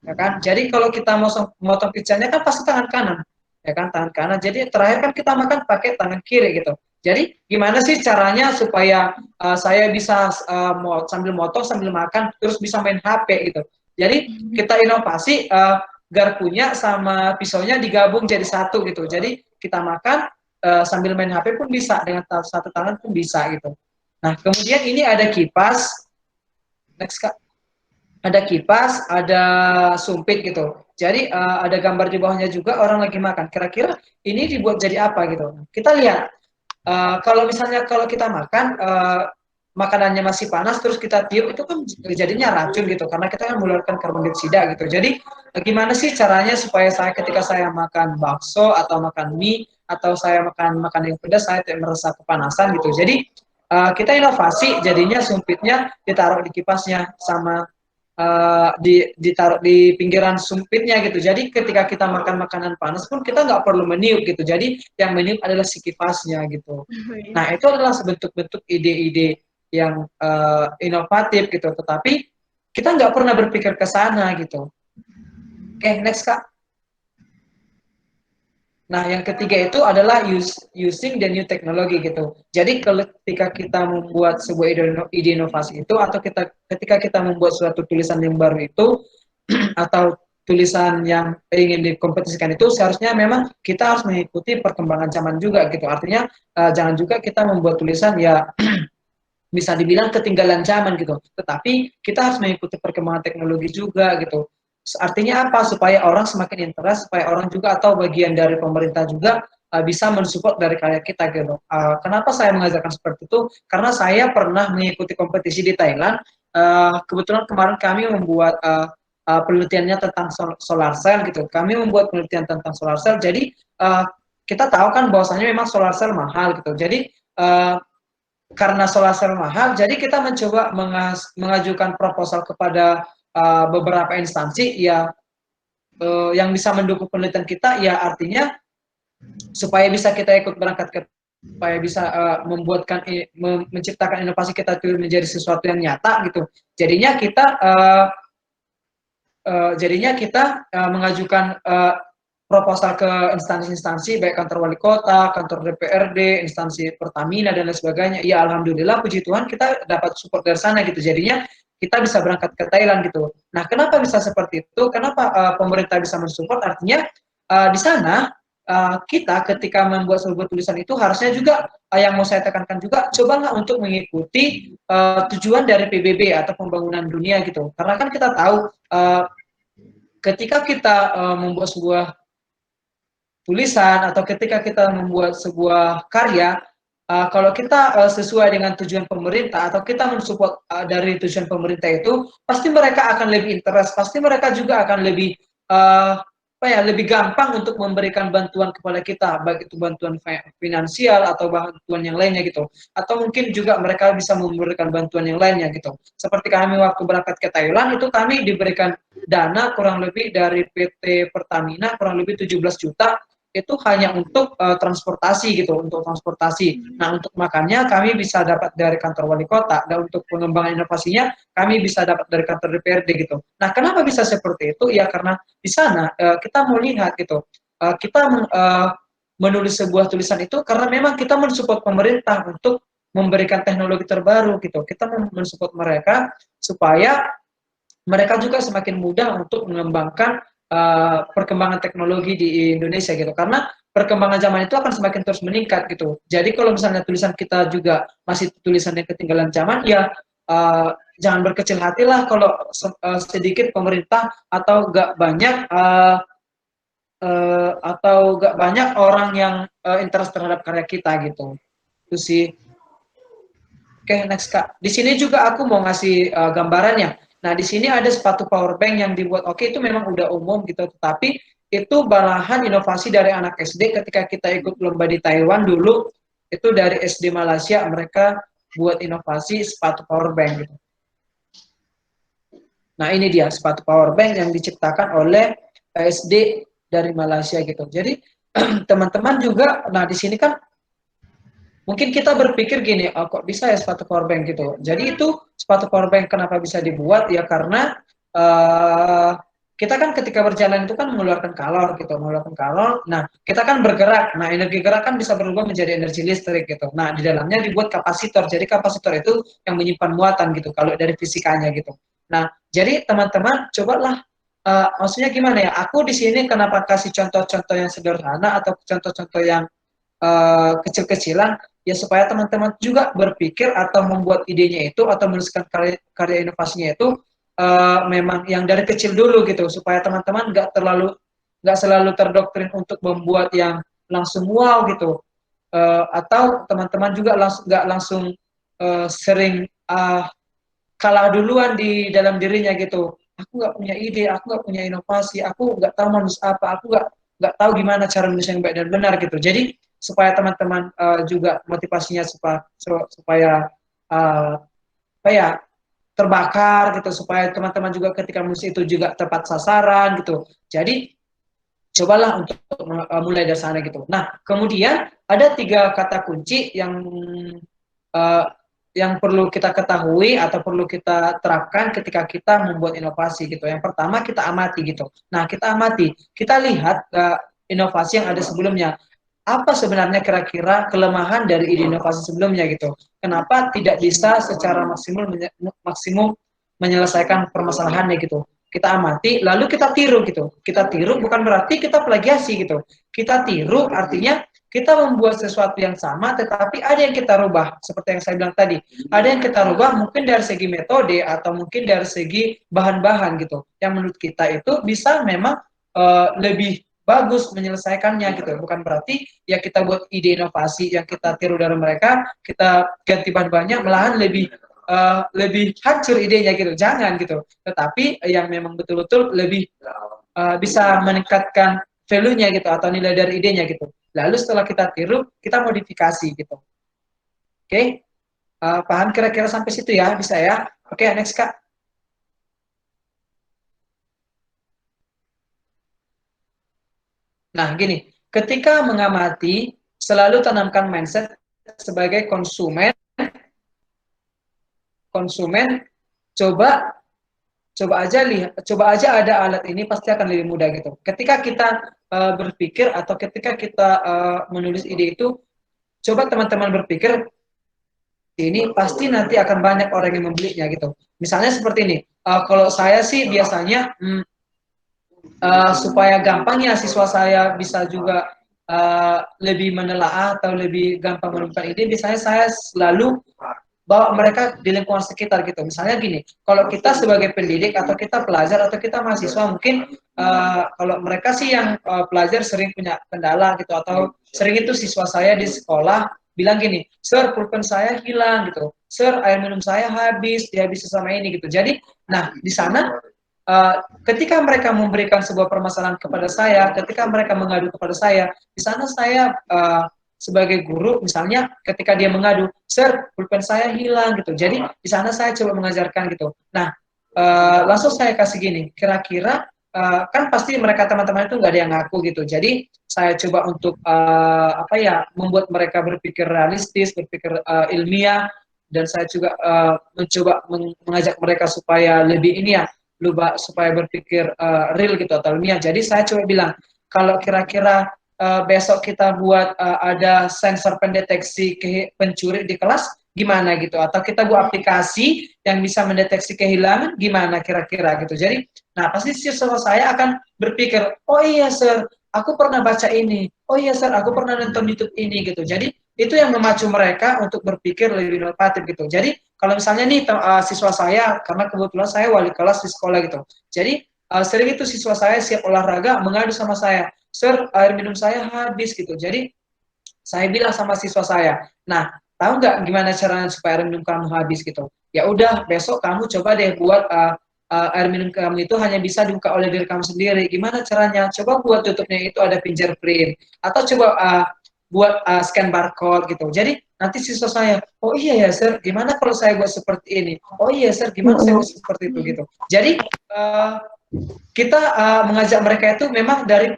S3: ya kan? Jadi kalau kita mau motong pizzanya kan pasti tangan kanan, ya kan, tangan kanan. Jadi terakhir kan kita makan pakai tangan kiri gitu. Jadi gimana sih caranya supaya saya bisa sambil motong sambil makan terus bisa main HP gitu. Jadi kita inovasi garpunya sama pisaunya digabung jadi satu gitu. Jadi kita makan sambil main HP pun bisa, dengan satu tangan pun bisa gitu. Nah, kemudian ini ada kipas. Next, Kak. Ada kipas, ada sumpit gitu. Jadi ada gambar di bawahnya juga orang lagi makan. Kira-kira ini dibuat jadi apa gitu. Kita lihat. Kalau misalnya kalau kita makan makanannya masih panas terus kita tiup itu kan jadinya racun gitu karena kita kan mengeluarkan karbon dioksida gitu. Jadi gimana sih caranya supaya saya ketika saya makan bakso atau makan mie atau saya makan makanan yang pedas saya tidak merasa kepanasan gitu. Jadi kita inovasi jadinya sumpitnya ditaruh di kipasnya sama ditaruh di pinggiran sumpitnya gitu. Jadi ketika kita makan makanan panas pun kita nggak perlu meniup gitu. Jadi yang meniup adalah si kipasnya gitu. Nah itu adalah bentuk-bentuk ide-ide yang inovatif gitu. Tetapi kita nggak pernah berpikir ke sana gitu. Oke, next Kak. Nah, yang ketiga itu adalah using the new technology gitu. Jadi ketika kita membuat sebuah ide inovasi itu atau ketika kita membuat suatu tulisan yang baru itu atau tulisan yang ingin dikompetisikan itu seharusnya memang kita harus mengikuti perkembangan zaman juga gitu. Artinya jangan juga kita membuat tulisan ya bisa dibilang ketinggalan zaman gitu. Tetapi kita harus mengikuti perkembangan teknologi juga gitu. Artinya apa? Supaya orang semakin interest, supaya orang juga atau bagian dari pemerintah juga bisa mensupport dari karya kita gitu. Kenapa saya mengajarkan seperti itu? Karena saya pernah mengikuti kompetisi di Thailand. Kebetulan kemarin kami membuat penelitiannya tentang solar cell gitu. Kami membuat penelitian tentang solar cell. Jadi kita tahu kan bahwasanya memang solar cell mahal gitu. Jadi karena solar cell mahal, jadi kita mencoba mengajukan proposal kepada beberapa instansi ya yang bisa mendukung penelitian kita, ya artinya supaya bisa kita ikut berangkat ke supaya bisa menciptakan inovasi kita itu menjadi sesuatu yang nyata gitu. Jadinya kita mengajukan proposal ke instansi-instansi baik kantor wali kota, kantor DPRD, instansi Pertamina dan lain sebagainya. Ya alhamdulillah puji Tuhan kita dapat support dari sana gitu. Jadinya kita bisa berangkat ke Thailand gitu. Nah, kenapa bisa seperti itu? Kenapa pemerintah bisa mensupport? Artinya di sana kita ketika membuat sebuah tulisan itu harusnya juga yang mau saya tekankan juga cobalah untuk mengikuti tujuan dari PBB atau pembangunan dunia gitu. Karena kan kita tahu ketika kita membuat sebuah tulisan atau ketika kita membuat sebuah karya, kalau kita sesuai dengan tujuan pemerintah atau kita mensupport dari tujuan pemerintah itu, pasti mereka akan lebih interest, pasti mereka juga akan lebih lebih gampang untuk memberikan bantuan kepada kita, baik itu bantuan finansial atau bantuan yang lainnya gitu. Atau mungkin juga mereka bisa memberikan bantuan yang lainnya gitu. Seperti kami waktu berangkat ke Thailand itu kami diberikan dana kurang lebih dari PT Pertamina kurang lebih 17 juta itu hanya untuk transportasi gitu, untuk transportasi. Nah, untuk makannya kami bisa dapat dari kantor wali kota, dan untuk pengembangan inovasinya kami bisa dapat dari kantor DPRD gitu. Nah, kenapa bisa seperti itu? Ya karena di sana kita mau lihat gitu, kita menulis sebuah tulisan itu karena memang kita mensupport pemerintah untuk memberikan teknologi terbaru gitu. Kita mensupport mereka supaya mereka juga semakin mudah untuk mengembangkan perkembangan teknologi di Indonesia gitu, karena perkembangan zaman itu akan semakin terus meningkat gitu. Jadi kalau misalnya tulisan kita juga masih tulisan yang ketinggalan zaman, ya jangan berkecil hati lah kalau sedikit pemerintah atau gak banyak orang yang interest terhadap karya kita gitu. Itu sih. Oke, next Kak. Di sini juga aku mau ngasih gambarannya. Nah, di sini ada sepatu power bank yang dibuat. Oke, itu memang udah umum gitu, tetapi itu balahan inovasi dari anak SD ketika kita ikut lomba di Taiwan dulu. Itu dari SD Malaysia, mereka buat inovasi sepatu power bank gitu. Nah, ini dia sepatu power bank yang diciptakan oleh SD dari Malaysia gitu. Jadi, teman-teman juga, nah di sini kan mungkin kita berpikir gini, oh, kok bisa ya sepatu power bank gitu. Jadi itu sepatu power bank kenapa bisa dibuat ya karena kita kan ketika berjalan itu kan mengeluarkan kalor gitu, mengeluarkan kalor. Nah, kita kan bergerak. Nah, energi gerak kan bisa berubah menjadi energi listrik gitu. Nah, di dalamnya dibuat kapasitor. Jadi kapasitor itu yang menyimpan muatan gitu kalau dari fisikanya gitu. Nah, jadi teman-teman cobalah maksudnya gimana ya? Aku di sini kenapa kasih contoh-contoh yang sederhana atau contoh-contoh yang kecil-kecilan ya supaya teman-teman juga berpikir atau membuat idenya itu atau menuliskan karya inovasinya itu memang yang dari kecil dulu gitu, supaya teman-teman nggak selalu terdoktrin untuk membuat yang langsung wow gitu. Atau teman-teman juga nggak langsung sering kalah duluan di dalam dirinya gitu. Aku nggak punya ide, aku nggak punya inovasi, aku nggak tahu menulis apa, aku nggak tahu gimana cara menulis yang baik dan benar gitu. Jadi supaya teman-teman juga motivasinya supaya apa ya, terbakar gitu, supaya teman-teman juga ketika menulis itu juga tepat sasaran gitu. Jadi cobalah untuk mulai dari sana gitu. Nah, kemudian ada 3 kata kunci uh, yang perlu kita ketahui atau perlu kita terapkan ketika kita membuat inovasi gitu. Yang pertama kita amati gitu. Nah, kita amati, kita lihat inovasi yang ada sebelumnya. Apa sebenarnya kira-kira kelemahan dari ide inovasi sebelumnya gitu. Kenapa tidak bisa secara maksimum menyelesaikan permasalahannya gitu. Kita amati, lalu kita tiru gitu. Kita tiru bukan berarti kita plagiasi gitu. Kita tiru artinya kita membuat sesuatu yang sama, tetapi ada yang kita rubah. Seperti yang saya bilang tadi, ada yang kita rubah mungkin dari segi metode atau mungkin dari segi bahan-bahan gitu. Yang menurut kita itu bisa memang lebih bagus menyelesaikannya gitu. Bukan berarti ya kita buat ide inovasi yang kita tiru dari mereka, kita ganti bahan-bahannya, malahan lebih hancur idenya gitu. Jangan gitu. Tetapi yang memang betul-betul lebih bisa meningkatkan value-nya gitu atau nilai dari idenya gitu. Lalu setelah kita tiru, kita modifikasi gitu. Oke, paham kira-kira sampai situ ya, bisa ya? Oke, next Kak. Nah, gini, ketika mengamati, selalu tanamkan mindset sebagai konsumen, coba aja ada alat ini pasti akan lebih mudah gitu. Ketika kita berpikir atau ketika kita menulis ide itu, coba teman-teman berpikir ini pasti nanti akan banyak orang yang membelinya gitu. Misalnya seperti ini, kalau saya sih biasanya supaya gampangnya siswa saya bisa juga lebih menelaah atau lebih gampang menemukan ide, biasanya saya selalu bawa mereka di lingkungan sekitar gitu. Misalnya gini, kalau kita sebagai pendidik atau kita pelajar atau kita mahasiswa mungkin kalau mereka sih yang pelajar sering punya kendala gitu atau sering itu siswa saya di sekolah bilang gini, "Sir, pulpen saya hilang gitu. Sir, air minum saya habis, dihabisi sama ini gitu." Jadi, nah di sana ketika mereka memberikan sebuah permasalahan kepada saya, ketika mereka mengadu kepada saya, di sana saya sebagai guru, misalnya ketika dia mengadu, "Sir, pulpen saya hilang," gitu. Jadi di sana saya coba mengajarkan gitu. Nah, langsung saya kasih gini, kira-kira kan pasti mereka teman-teman itu nggak ada yang ngaku gitu. Jadi saya coba untuk apa ya, membuat mereka berpikir realistis, berpikir ilmiah, dan saya juga mencoba mengajak mereka supaya lebih ini ya, supaya berpikir real gitu atau ilmiah. Jadi saya coba bilang, kalau kira-kira besok kita buat ada sensor pendeteksi pencuri di kelas, gimana gitu? Atau kita buat aplikasi yang bisa mendeteksi kehilangan, gimana kira-kira gitu. Jadi, nah pasti siswa saya akan berpikir, oh iya sir, aku pernah baca ini. Oh iya sir, aku pernah nonton YouTube ini gitu. Jadi itu yang memacu mereka untuk berpikir lebih inovatif gitu. Jadi kalau misalnya nih siswa saya, karena kebetulan saya wali kelas di sekolah gitu. Jadi sering itu siswa saya siap olahraga mengadu sama saya, "Sir, air minum saya habis," gitu. Jadi saya bilang sama siswa saya, "Nah, tahu nggak gimana caranya supaya air minum kamu habis gitu? Ya udah, besok kamu coba deh buat air minum kamu itu hanya bisa dibuka oleh diri kamu sendiri. Gimana caranya? Coba buat tutupnya itu ada fingerprint atau coba buat scan barcode gitu." Jadi nanti siswa saya, "Oh iya ya sir, gimana kalau saya buat seperti ini? Oh iya sir, gimana saya buat seperti itu gitu." Jadi kita mengajak mereka itu memang dari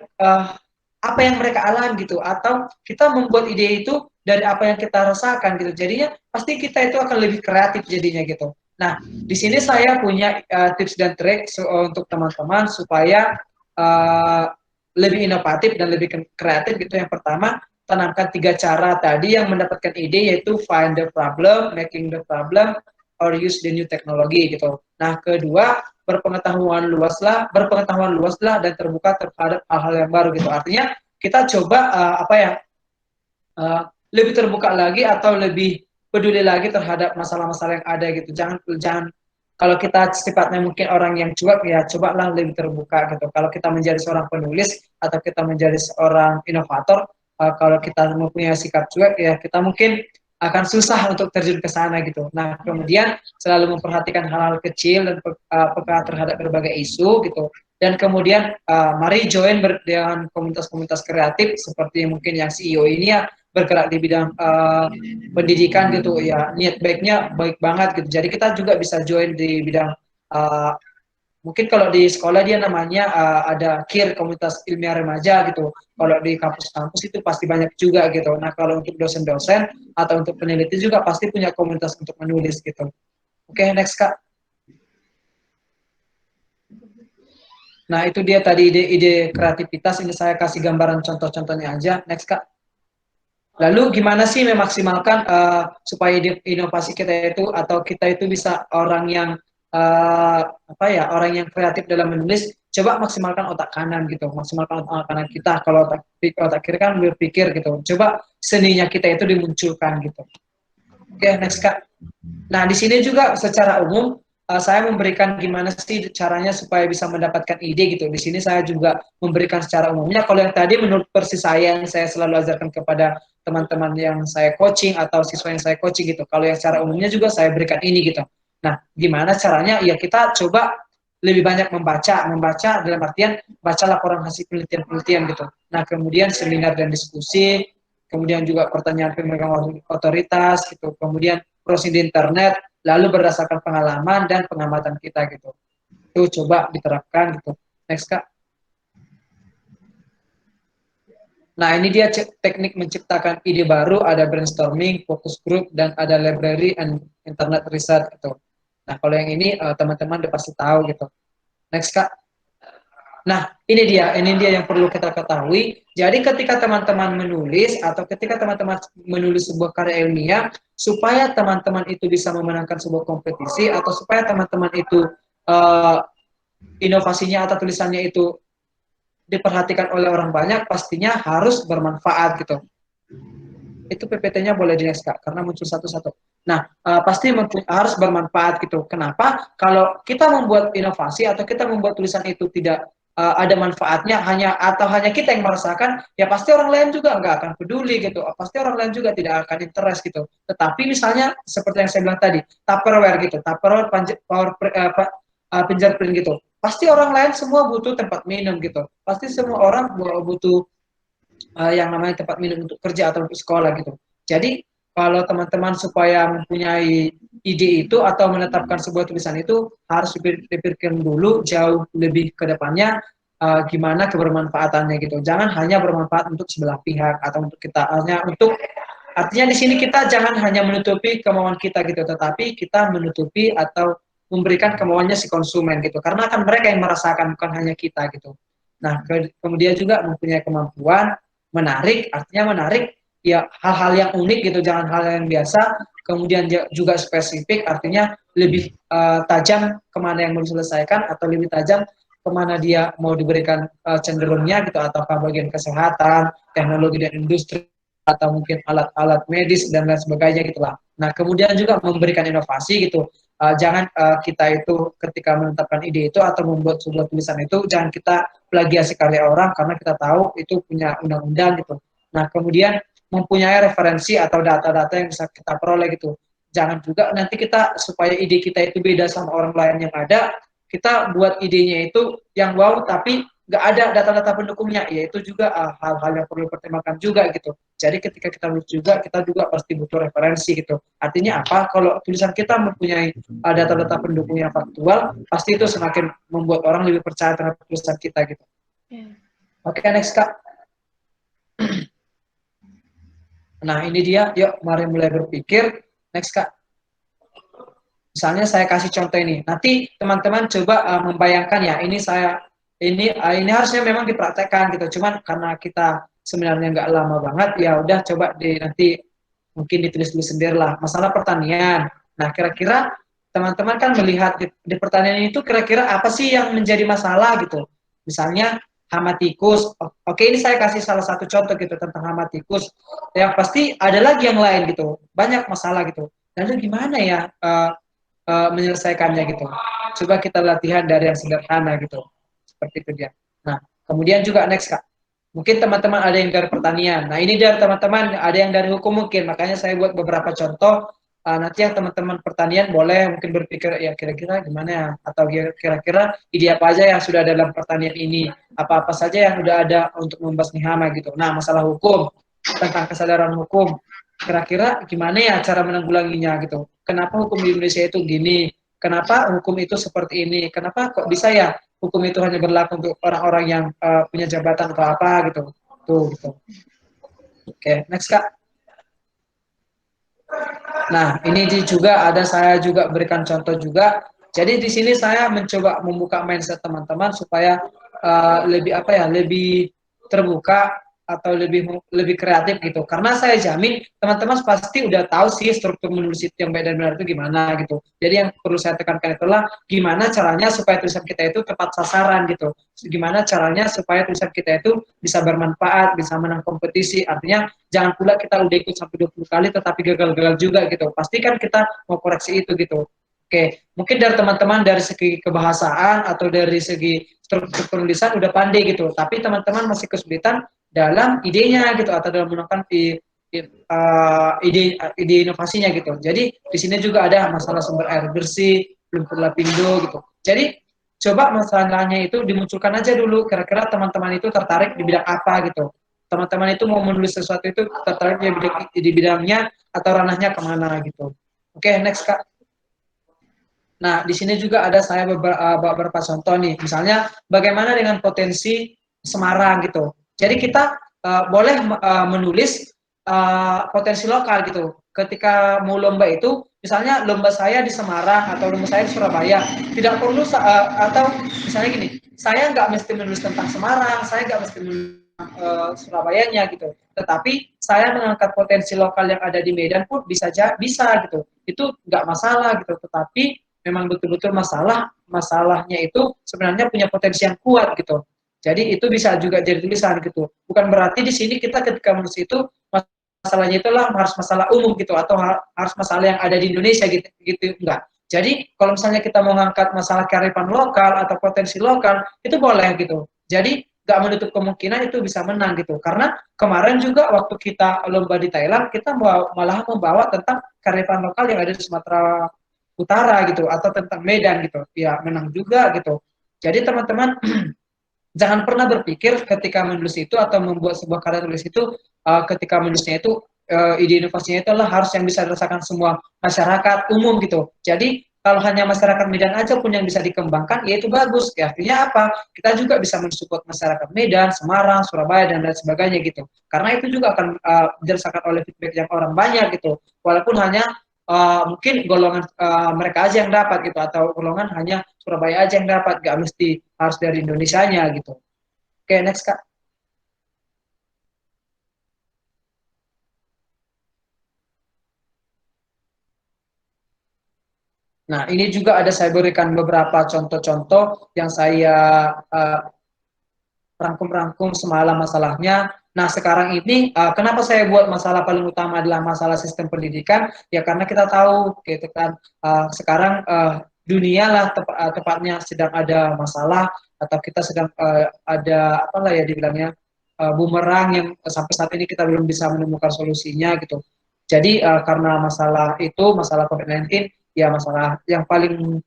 S3: apa yang mereka alami gitu, atau kita membuat ide itu dari apa yang kita rasakan gitu. Jadinya pasti kita itu akan lebih kreatif jadinya gitu. Nah, di sini saya punya tips dan trik untuk teman-teman supaya lebih inovatif dan lebih kreatif gitu. Yang pertama, tanamkan 3 cara tadi yang mendapatkan ide, yaitu find the problem, making the problem, or use the new technology gitu. Nah, kedua, berpengetahuan luaslah dan terbuka terhadap hal-hal yang baru gitu. Artinya kita coba lebih terbuka lagi atau lebih peduli lagi terhadap masalah-masalah yang ada gitu. Jangan kalau kita sifatnya mungkin orang yang cuek ya cobalah lebih terbuka gitu. Kalau kita menjadi seorang penulis atau kita menjadi seorang inovator, kalau kita mempunyai sikap cuek ya kita mungkin akan susah untuk terjun ke sana gitu. Nah, kemudian selalu memperhatikan hal-hal kecil dan peka terhadap berbagai isu gitu. Dan kemudian mari join dengan komunitas-komunitas kreatif seperti mungkin yang CEO ini ya bergerak di bidang pendidikan gitu ya, niat baiknya baik banget gitu. Jadi kita juga bisa join di bidang mungkin kalau di sekolah dia namanya ada KIR, komunitas ilmiah remaja gitu. Kalau di kampus-kampus itu pasti banyak juga gitu. Nah, kalau untuk dosen-dosen atau untuk peneliti juga pasti punya komunitas untuk menulis gitu. Oke, next Kak. Nah, itu dia tadi ide-ide kreativitas. Ini saya kasih gambaran contoh-contohnya aja. Next Kak. Lalu gimana sih memaksimalkan supaya inovasi kita itu atau kita itu bisa orang yang orang yang kreatif dalam menulis, coba maksimalkan otak kanan gitu, maksimalkan otak kanan kita. Kalau otak kiri kan berpikir gitu, coba seninya kita itu dimunculkan gitu. Oke, next Kak. Nah, di sini juga secara umum saya memberikan gimana sih caranya supaya bisa mendapatkan ide gitu. Di sini saya juga memberikan secara umumnya. Kalau yang tadi menurut versi saya yang saya selalu ajarkan kepada teman-teman yang saya coaching atau siswa yang saya coaching gitu. Kalau yang secara umumnya juga saya berikan ini gitu. Nah, gimana caranya? Ya kita coba lebih banyak membaca dalam artian baca laporan hasil penelitian-penelitian gitu. Nah, kemudian seminar dan diskusi, kemudian juga pertanyaan pemegang otoritas gitu, kemudian browsing di internet, lalu berdasarkan pengalaman dan pengamatan kita gitu. Itu coba diterapkan gitu. Next Kak. Nah, ini dia teknik menciptakan ide baru, ada brainstorming, focus group, dan ada library and internet research gitu. Nah, kalau yang ini teman-teman udah pasti tahu gitu. Next Kak. Nah, ini dia yang perlu kita ketahui. Jadi ketika teman-teman menulis atau ketika teman-teman menulis sebuah karya ilmiah, supaya teman-teman itu bisa memenangkan sebuah kompetisi atau supaya teman-teman itu inovasinya atau tulisannya itu diperhatikan oleh orang banyak, pastinya harus bermanfaat gitu. Itu PPT-nya boleh di next Kak, karena muncul satu-satu. Nah, pasti harus bermanfaat gitu. Kenapa? Kalau kita membuat inovasi atau kita membuat tulisan itu tidak ada manfaatnya hanya kita yang merasakan, ya pasti orang lain juga nggak akan peduli gitu. Pasti orang lain juga tidak akan interest gitu. Tetapi misalnya seperti yang saya bilang tadi, Tupperware gitu, Tupperware pinjar print gitu. Pasti orang lain semua butuh tempat minum gitu. Pasti semua orang butuh yang namanya tempat minum untuk kerja atau untuk sekolah gitu. Jadi kalau teman-teman supaya mempunyai ide itu atau menetapkan sebuah tulisan itu harus dipikirkan dulu jauh lebih ke depannya gimana kebermanfaatannya gitu. Jangan hanya bermanfaat untuk sebelah pihak atau untuk kita hanya untuk artinya di sini kita jangan hanya menutupi kemauan kita gitu, tetapi kita menutupi atau memberikan kemauannya si konsumen gitu. Karena kan mereka yang merasakan bukan hanya kita gitu. Nah, kemudian juga mempunyai kemampuan menarik, artinya menarik ya hal-hal yang unik gitu, jangan hal yang biasa. Kemudian juga spesifik, artinya lebih tajam kemana yang mau diselesaikan atau lebih tajam kemana dia mau diberikan cenderungnya gitu, ataukah bagian kesehatan, teknologi dan industri, atau mungkin alat-alat medis dan lain sebagainya gitulah. Nah, kemudian juga memberikan inovasi gitu. Jangan kita itu ketika menetapkan ide itu atau membuat sebuah tulisan itu jangan kita plagiasi karya orang karena kita tahu itu punya undang-undang gitu. Nah, kemudian mempunyai referensi atau data-data yang bisa kita peroleh gitu. Jangan juga nanti kita supaya ide kita itu beda sama orang lain yang ada, kita buat idenya itu yang wow tapi nggak ada data-data pendukungnya, yaitu juga hal-hal yang perlu dipertimbangkan juga gitu. Jadi ketika kita nulis juga, kita juga pasti butuh referensi gitu. Artinya apa? Kalau tulisan kita mempunyai data-data pendukung yang faktual, pasti itu semakin membuat orang lebih percaya terhadap tulisan kita gitu. Oke, next Kak. Nah, ini dia. Yuk, mari mulai berpikir. Next Kak. Misalnya saya kasih contoh ini. Nanti teman-teman coba membayangkan ya, ini harusnya memang dipraktekkan gitu. Cuman karena kita sebenarnya nggak lama banget, ya udah coba nanti mungkin ditulis-tulis sendiri lah. Masalah pertanian. Nah, kira-kira teman-teman kan melihat di pertanian itu kira-kira apa sih yang menjadi masalah gitu. Misalnya hama tikus. Oke, ini saya kasih salah satu contoh gitu tentang hama tikus. Yang pasti ada lagi yang lain gitu, banyak masalah gitu. Lalu gimana ya menyelesaikannya gitu? Coba kita latihan dari yang sederhana gitu, seperti itu dia. Nah, kemudian juga next Kak, mungkin teman-teman ada yang dari pertanian. Nah, ini dari teman-teman ada yang dari hukum mungkin, makanya saya buat beberapa contoh. Nanti yang teman-teman pertanian boleh mungkin berpikir ya kira-kira gimana ya, atau kira-kira ide apa aja yang sudah ada dalam pertanian ini, apa-apa saja yang sudah ada untuk membasmi hama gitu. Nah, masalah hukum, tentang kesadaran hukum, kira-kira gimana ya cara menanggulanginya gitu. Kenapa hukum di Indonesia itu gini? Kenapa hukum itu seperti ini? Kenapa kok bisa ya hukum itu hanya berlaku untuk orang-orang yang punya jabatan atau apa gitu. Tuh gitu. Oke, next Kak. Nah, ini juga ada saya juga berikan contoh juga. Jadi di sini saya mencoba membuka mindset teman-teman supaya lebih apa ya, lebih terbuka atau lebih kreatif gitu. Karena saya jamin teman-teman pasti udah tahu sih struktur menulis itu yang baik dan benar itu gimana gitu. Jadi yang perlu saya tekankan itulah gimana caranya supaya tulisan kita itu tepat sasaran gitu. Gimana caranya supaya tulisan kita itu bisa bermanfaat, bisa menang kompetisi. Artinya jangan pula kita udah ikut sampai 20 kali tetapi gagal-gagal juga gitu. Pastikan kita mau koreksi itu gitu. Oke, mungkin dari teman-teman dari segi kebahasaan atau dari segi struktur penulisan udah pandai gitu, tapi teman-teman masih kesulitan dalam idenya gitu atau dalam menggunakan ide inovasinya gitu. Jadi di sini juga ada masalah sumber air bersih, belum lapindo gitu. Jadi coba masalahnya itu dimunculkan aja dulu, kira-kira teman-teman itu tertarik di bidang apa gitu. Teman-teman itu mau menulis sesuatu itu tertarik di bidangnya atau ranahnya kemana gitu. Oke, next Kak. Nah, di sini juga ada saya beberapa contoh nih. Misalnya, bagaimana dengan potensi Semarang gitu. Jadi kita boleh menulis potensi lokal gitu. Ketika mau lomba itu, misalnya lomba saya di Semarang atau lomba saya di Surabaya, tidak perlu atau misalnya gini, saya nggak mesti menulis tentang Semarang, saya nggak mesti menulis Surabayanya gitu. Tetapi saya mengangkat potensi lokal yang ada di Medan pun bisa gitu. Itu nggak masalah gitu. Tetapi memang betul-betul masalahnya itu sebenarnya punya potensi yang kuat gitu. Jadi itu bisa juga jadi tulisan gitu. Bukan berarti di sini kita ketika menulis itu masalahnya itulah harus masalah umum gitu atau harus masalah yang ada di Indonesia gitu enggak. Jadi kalau misalnya kita mau mengangkat masalah kearifan lokal atau potensi lokal itu boleh gitu. Jadi nggak menutup kemungkinan itu bisa menang gitu. Karena kemarin juga waktu kita lomba di Thailand kita malah membawa tentang kearifan lokal yang ada di Sumatera Utara gitu atau tentang Medan gitu ya menang juga gitu. Jadi teman-teman jangan pernah berpikir ketika menulis itu atau membuat sebuah karya tulis itu ketika menulisnya itu ide inovasinya itu adalah harus yang bisa dirasakan semua masyarakat umum gitu. Jadi kalau hanya masyarakat Medan aja pun yang bisa dikembangkan ya itu bagus ya, artinya apa, kita juga bisa mensupport masyarakat Medan, Semarang, Surabaya dan lain sebagainya gitu, karena itu juga akan dirasakan oleh feedback yang orang banyak gitu, walaupun hanya mungkin golongan mereka aja yang dapat gitu atau golongan hanya Surabaya aja yang dapat, gak mesti harus dari Indonesianya gitu. Oke, next Kak. Nah, ini juga ada saya berikan beberapa contoh-contoh yang saya rangkum-rangkum semalam masalahnya. Nah, sekarang ini kenapa saya buat masalah paling utama adalah masalah sistem pendidikan? Ya karena kita tahu gitu kan sekarang dunia lah tepatnya sedang ada masalah atau kita sedang ada apalah ya dibilangnya bumerang yang sampai saat ini kita belum bisa menemukan solusinya gitu. Jadi karena masalah itu, masalah COVID-19 ya masalah yang paling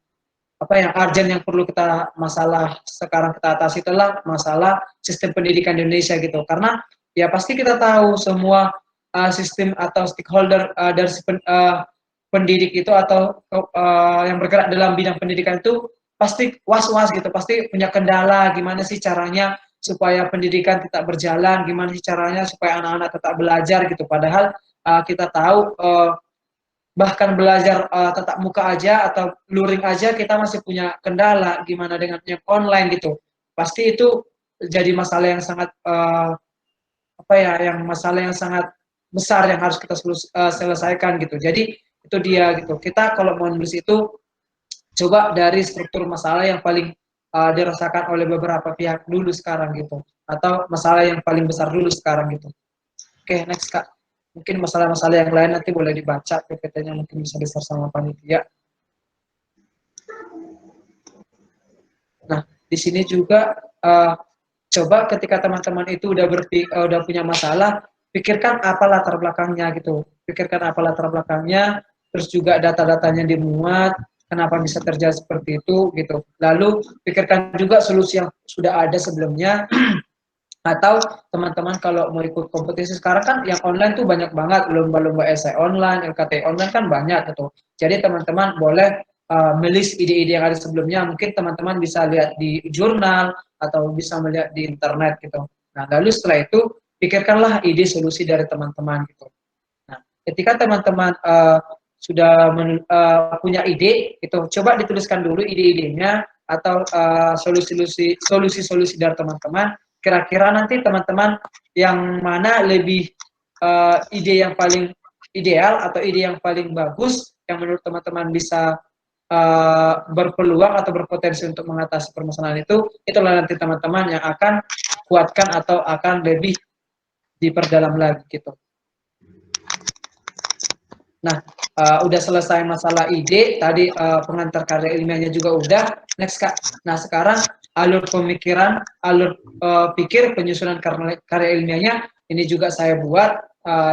S3: apa yang urgent yang perlu kita masalah sekarang kita atasi itulah masalah sistem pendidikan di Indonesia gitu, karena ya pasti kita tahu semua sistem atau stakeholder dari pendidik itu atau yang bergerak dalam bidang pendidikan itu pasti was-was gitu, pasti punya kendala gimana sih caranya supaya pendidikan tetap berjalan, gimana sih caranya supaya anak-anak tetap belajar gitu, padahal kita tahu bahkan belajar tatap muka aja atau luring aja kita masih punya kendala, gimana dengan yang online gitu, pasti itu jadi masalah yang sangat apa ya, yang masalah yang sangat besar yang harus kita selesaikan gitu. Jadi itu dia gitu, kita kalau mau nulis itu coba dari struktur masalah yang paling dirasakan oleh beberapa pihak dulu sekarang gitu, atau masalah yang paling besar dulu sekarang gitu. Oke, next Kak. Mungkin masalah-masalah yang lain nanti boleh dibaca PPT-nya, mungkin bisa besar sama panitia. Nah, di sini juga coba ketika teman-teman itu udah punya masalah, pikirkan apa latar belakangnya gitu. Pikirkan apa latar belakangnya, terus juga data-datanya dimuat, kenapa bisa terjadi seperti itu gitu. Lalu pikirkan juga solusi yang sudah ada sebelumnya. Atau teman-teman kalau mau ikut kompetisi sekarang kan yang online tuh banyak banget, lomba-lomba esai online, LKT online kan banyak gitu. Jadi teman-teman boleh melis ide-ide yang ada sebelumnya, mungkin teman-teman bisa lihat di jurnal atau bisa melihat di internet gitu. Nah, lalu setelah itu pikirkanlah ide solusi dari teman-teman gitu. Nah, ketika teman-teman sudah punya ide, itu coba dituliskan dulu ide-idenya atau solusi-solusi dari teman-teman. Kira-kira nanti teman-teman yang mana lebih ide yang paling ideal atau ide yang paling bagus yang menurut teman-teman bisa berpeluang atau berpotensi untuk mengatasi permasalahan itu, itulah nanti teman-teman yang akan kuatkan atau akan lebih diperdalam lagi gitu. Nah, udah selesai masalah ide, tadi pengantar karya ilmiahnya juga udah. Next Kak. Nah, sekarang alur pemikiran, alur pikir penyusunan karya ilmiahnya ini juga saya buat,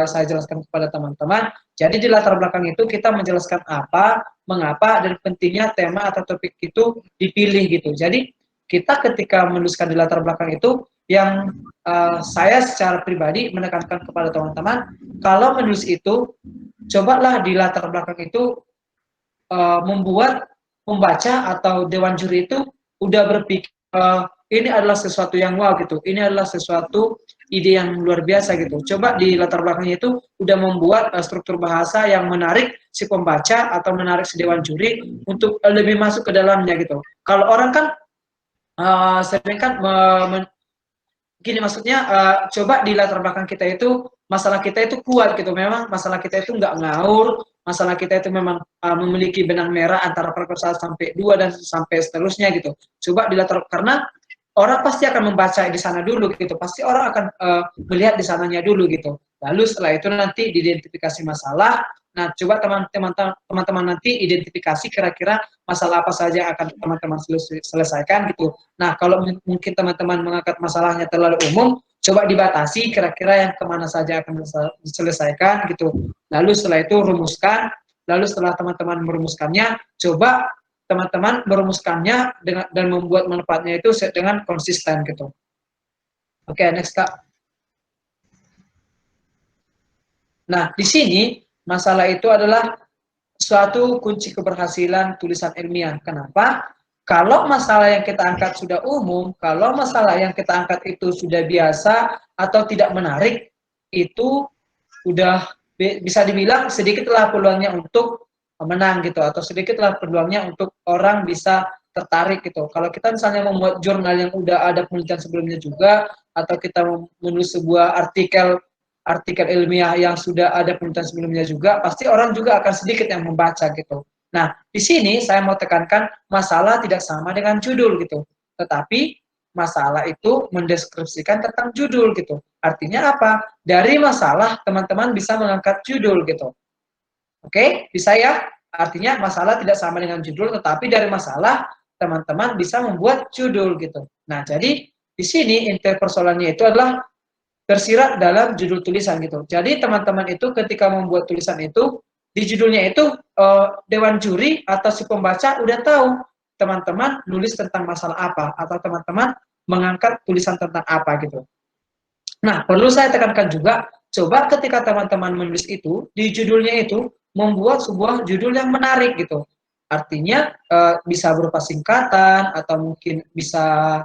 S3: saya jelaskan kepada teman-teman. Jadi di latar belakang itu kita menjelaskan apa, mengapa, dan pentingnya tema atau topik itu dipilih gitu. Jadi kita ketika menuliskan di latar belakang itu, yang saya secara pribadi menekankan kepada teman-teman, kalau menulis itu cobalah di latar belakang itu membuat pembaca atau dewan juri itu udah berpikir ini adalah sesuatu yang wow gitu, ini adalah sesuatu ide yang luar biasa gitu. Coba di latar belakangnya itu udah membuat struktur bahasa yang menarik si pembaca atau menarik si dewan juri untuk lebih masuk ke dalamnya gitu. Kalau orang kan sering kan gini maksudnya, coba di latar belakang kita itu masalah kita itu kuat gitu, memang masalah kita itu nggak ngaur, masalah kita itu memang memiliki benang merah antara paragraf 1 sampai 2 dan sampai seterusnya gitu. Coba di latar, karena orang pasti akan membaca di sana dulu gitu, pasti orang akan melihat di sananya dulu gitu. Lalu setelah itu nanti diidentifikasi masalah. Nah, coba teman-teman nanti identifikasi kira-kira masalah apa saja yang akan teman-teman selesaikan gitu. Nah, kalau mungkin teman-teman mengangkat masalahnya terlalu umum, coba dibatasi kira-kira yang kemana saja akan diselesaikan gitu. Lalu setelah itu rumuskan, lalu setelah teman-teman merumuskannya, coba teman-teman merumuskannya dan membuat manfaatnya itu dengan konsisten gitu. Oke, next Kak. Nah, di sini masalah itu adalah suatu kunci keberhasilan tulisan ilmiah. Kenapa? Kalau masalah yang kita angkat sudah umum, kalau masalah yang kita angkat itu sudah biasa atau tidak menarik, itu udah bisa dibilang sedikitlah peluangnya untuk menang gitu, atau sedikitlah peluangnya untuk orang bisa tertarik gitu. Kalau kita misalnya membuat jurnal yang udah ada penelitian sebelumnya juga, atau kita menulis sebuah artikel ilmiah yang sudah ada penelitian sebelumnya juga, pasti orang juga akan sedikit yang membaca gitu. Nah, di sini saya mau tekankan masalah tidak sama dengan judul gitu. Tetapi masalah itu mendeskripsikan tentang judul gitu. Artinya apa? Dari masalah teman-teman bisa mengangkat judul gitu. Oke, bisa ya? Artinya masalah tidak sama dengan judul, tetapi dari masalah teman-teman bisa membuat judul gitu. Nah, jadi di sini inti persoalannya itu adalah tersirat dalam judul tulisan gitu. Jadi teman-teman itu ketika membuat tulisan itu, di judulnya itu dewan juri atau si pembaca udah tahu teman-teman nulis tentang masalah apa, atau teman-teman mengangkat tulisan tentang apa gitu. Nah, perlu saya tekankan juga, coba ketika teman-teman menulis itu, di judulnya itu membuat sebuah judul yang menarik gitu. Artinya bisa berupa singkatan atau mungkin bisa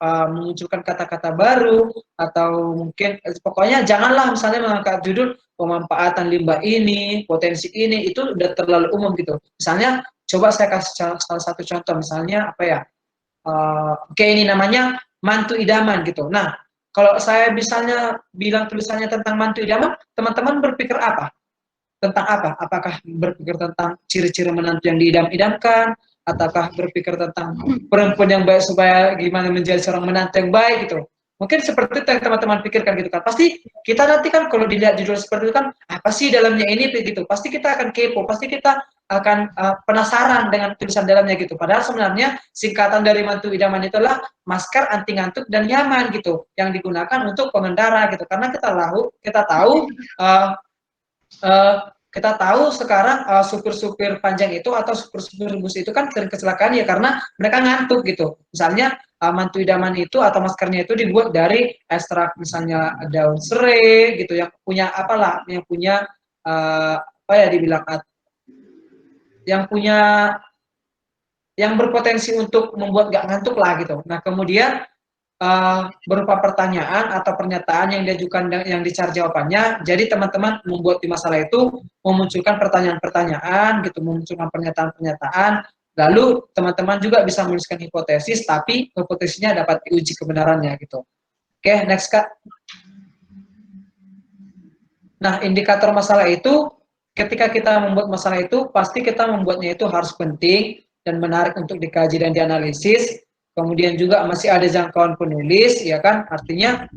S3: memunculkan kata-kata baru, atau mungkin pokoknya janganlah misalnya mengangkat judul pemanfaatan limbah ini, potensi ini, itu udah terlalu umum gitu. Misalnya coba saya kasih salah satu contoh, misalnya kayak ini namanya mantu idaman gitu. Nah, kalau saya misalnya bilang tulisannya tentang mantu idaman, teman-teman berpikir apa? Tentang apa? Apakah berpikir tentang ciri-ciri menantu yang diidam-idamkan, ataukah berpikir tentang perempuan yang baik supaya gimana menjadi seorang menantu yang baik gitu. Mungkin seperti itu yang teman-teman pikirkan gitu kan. Pasti kita nanti kan kalau dilihat judul seperti itu kan, apa sih dalamnya ini begitu. Pasti kita akan kepo, pasti kita akan penasaran dengan tulisan dalamnya gitu. Padahal sebenarnya singkatan dari mantu idaman itu adalah masker anti ngantuk dan nyaman gitu, yang digunakan untuk pengendara gitu. Karena kita tahu sekarang supir-supir panjang itu atau supir-supir bus itu kan sering kecelakaan ya karena mereka ngantuk gitu. Misalnya mantu idaman itu atau maskernya itu dibuat dari ekstrak misalnya daun serai gitu yang punya apalah, yang punya apa ya dibilang yang berpotensi untuk membuat gak ngantuk lah gitu. Nah kemudian berupa pertanyaan atau pernyataan yang diajukan yang dicari jawabannya. Jadi teman-teman membuat di masalah itu memunculkan pertanyaan-pertanyaan gitu, memunculkan pernyataan-pernyataan. Lalu teman-teman juga bisa menuliskan hipotesis, tapi hipotesisnya dapat diuji kebenarannya gitu. Oke, next Kak. Nah, indikator masalah itu ketika kita membuat masalah itu pasti kita membuatnya itu harus penting dan menarik untuk dikaji dan dianalisis. Kemudian juga masih ada jangkauan penulis, ya kan? Artinya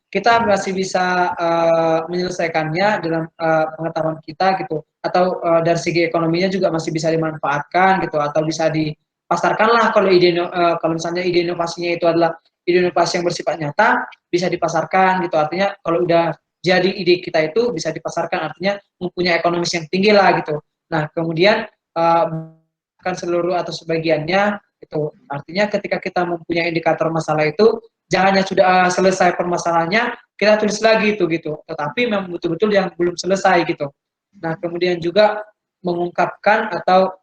S3: kita masih bisa menyelesaikannya dalam pengetahuan kita gitu. Atau dari segi ekonominya juga masih bisa dimanfaatkan gitu. Atau bisa dipasarkan lah kalau kalau misalnya ide inovasinya itu adalah ide inovasi yang bersifat nyata, bisa dipasarkan gitu. Artinya kalau udah jadi ide kita itu bisa dipasarkan, artinya mempunyai ekonomis yang tinggi lah gitu. Nah kemudian kan seluruh atau sebagiannya itu artinya ketika kita mempunyai indikator masalah itu jangan hanya sudah selesai permasalahannya kita tulis lagi itu gitu, tetapi memang betul-betul yang belum selesai gitu. Nah kemudian juga mengungkapkan atau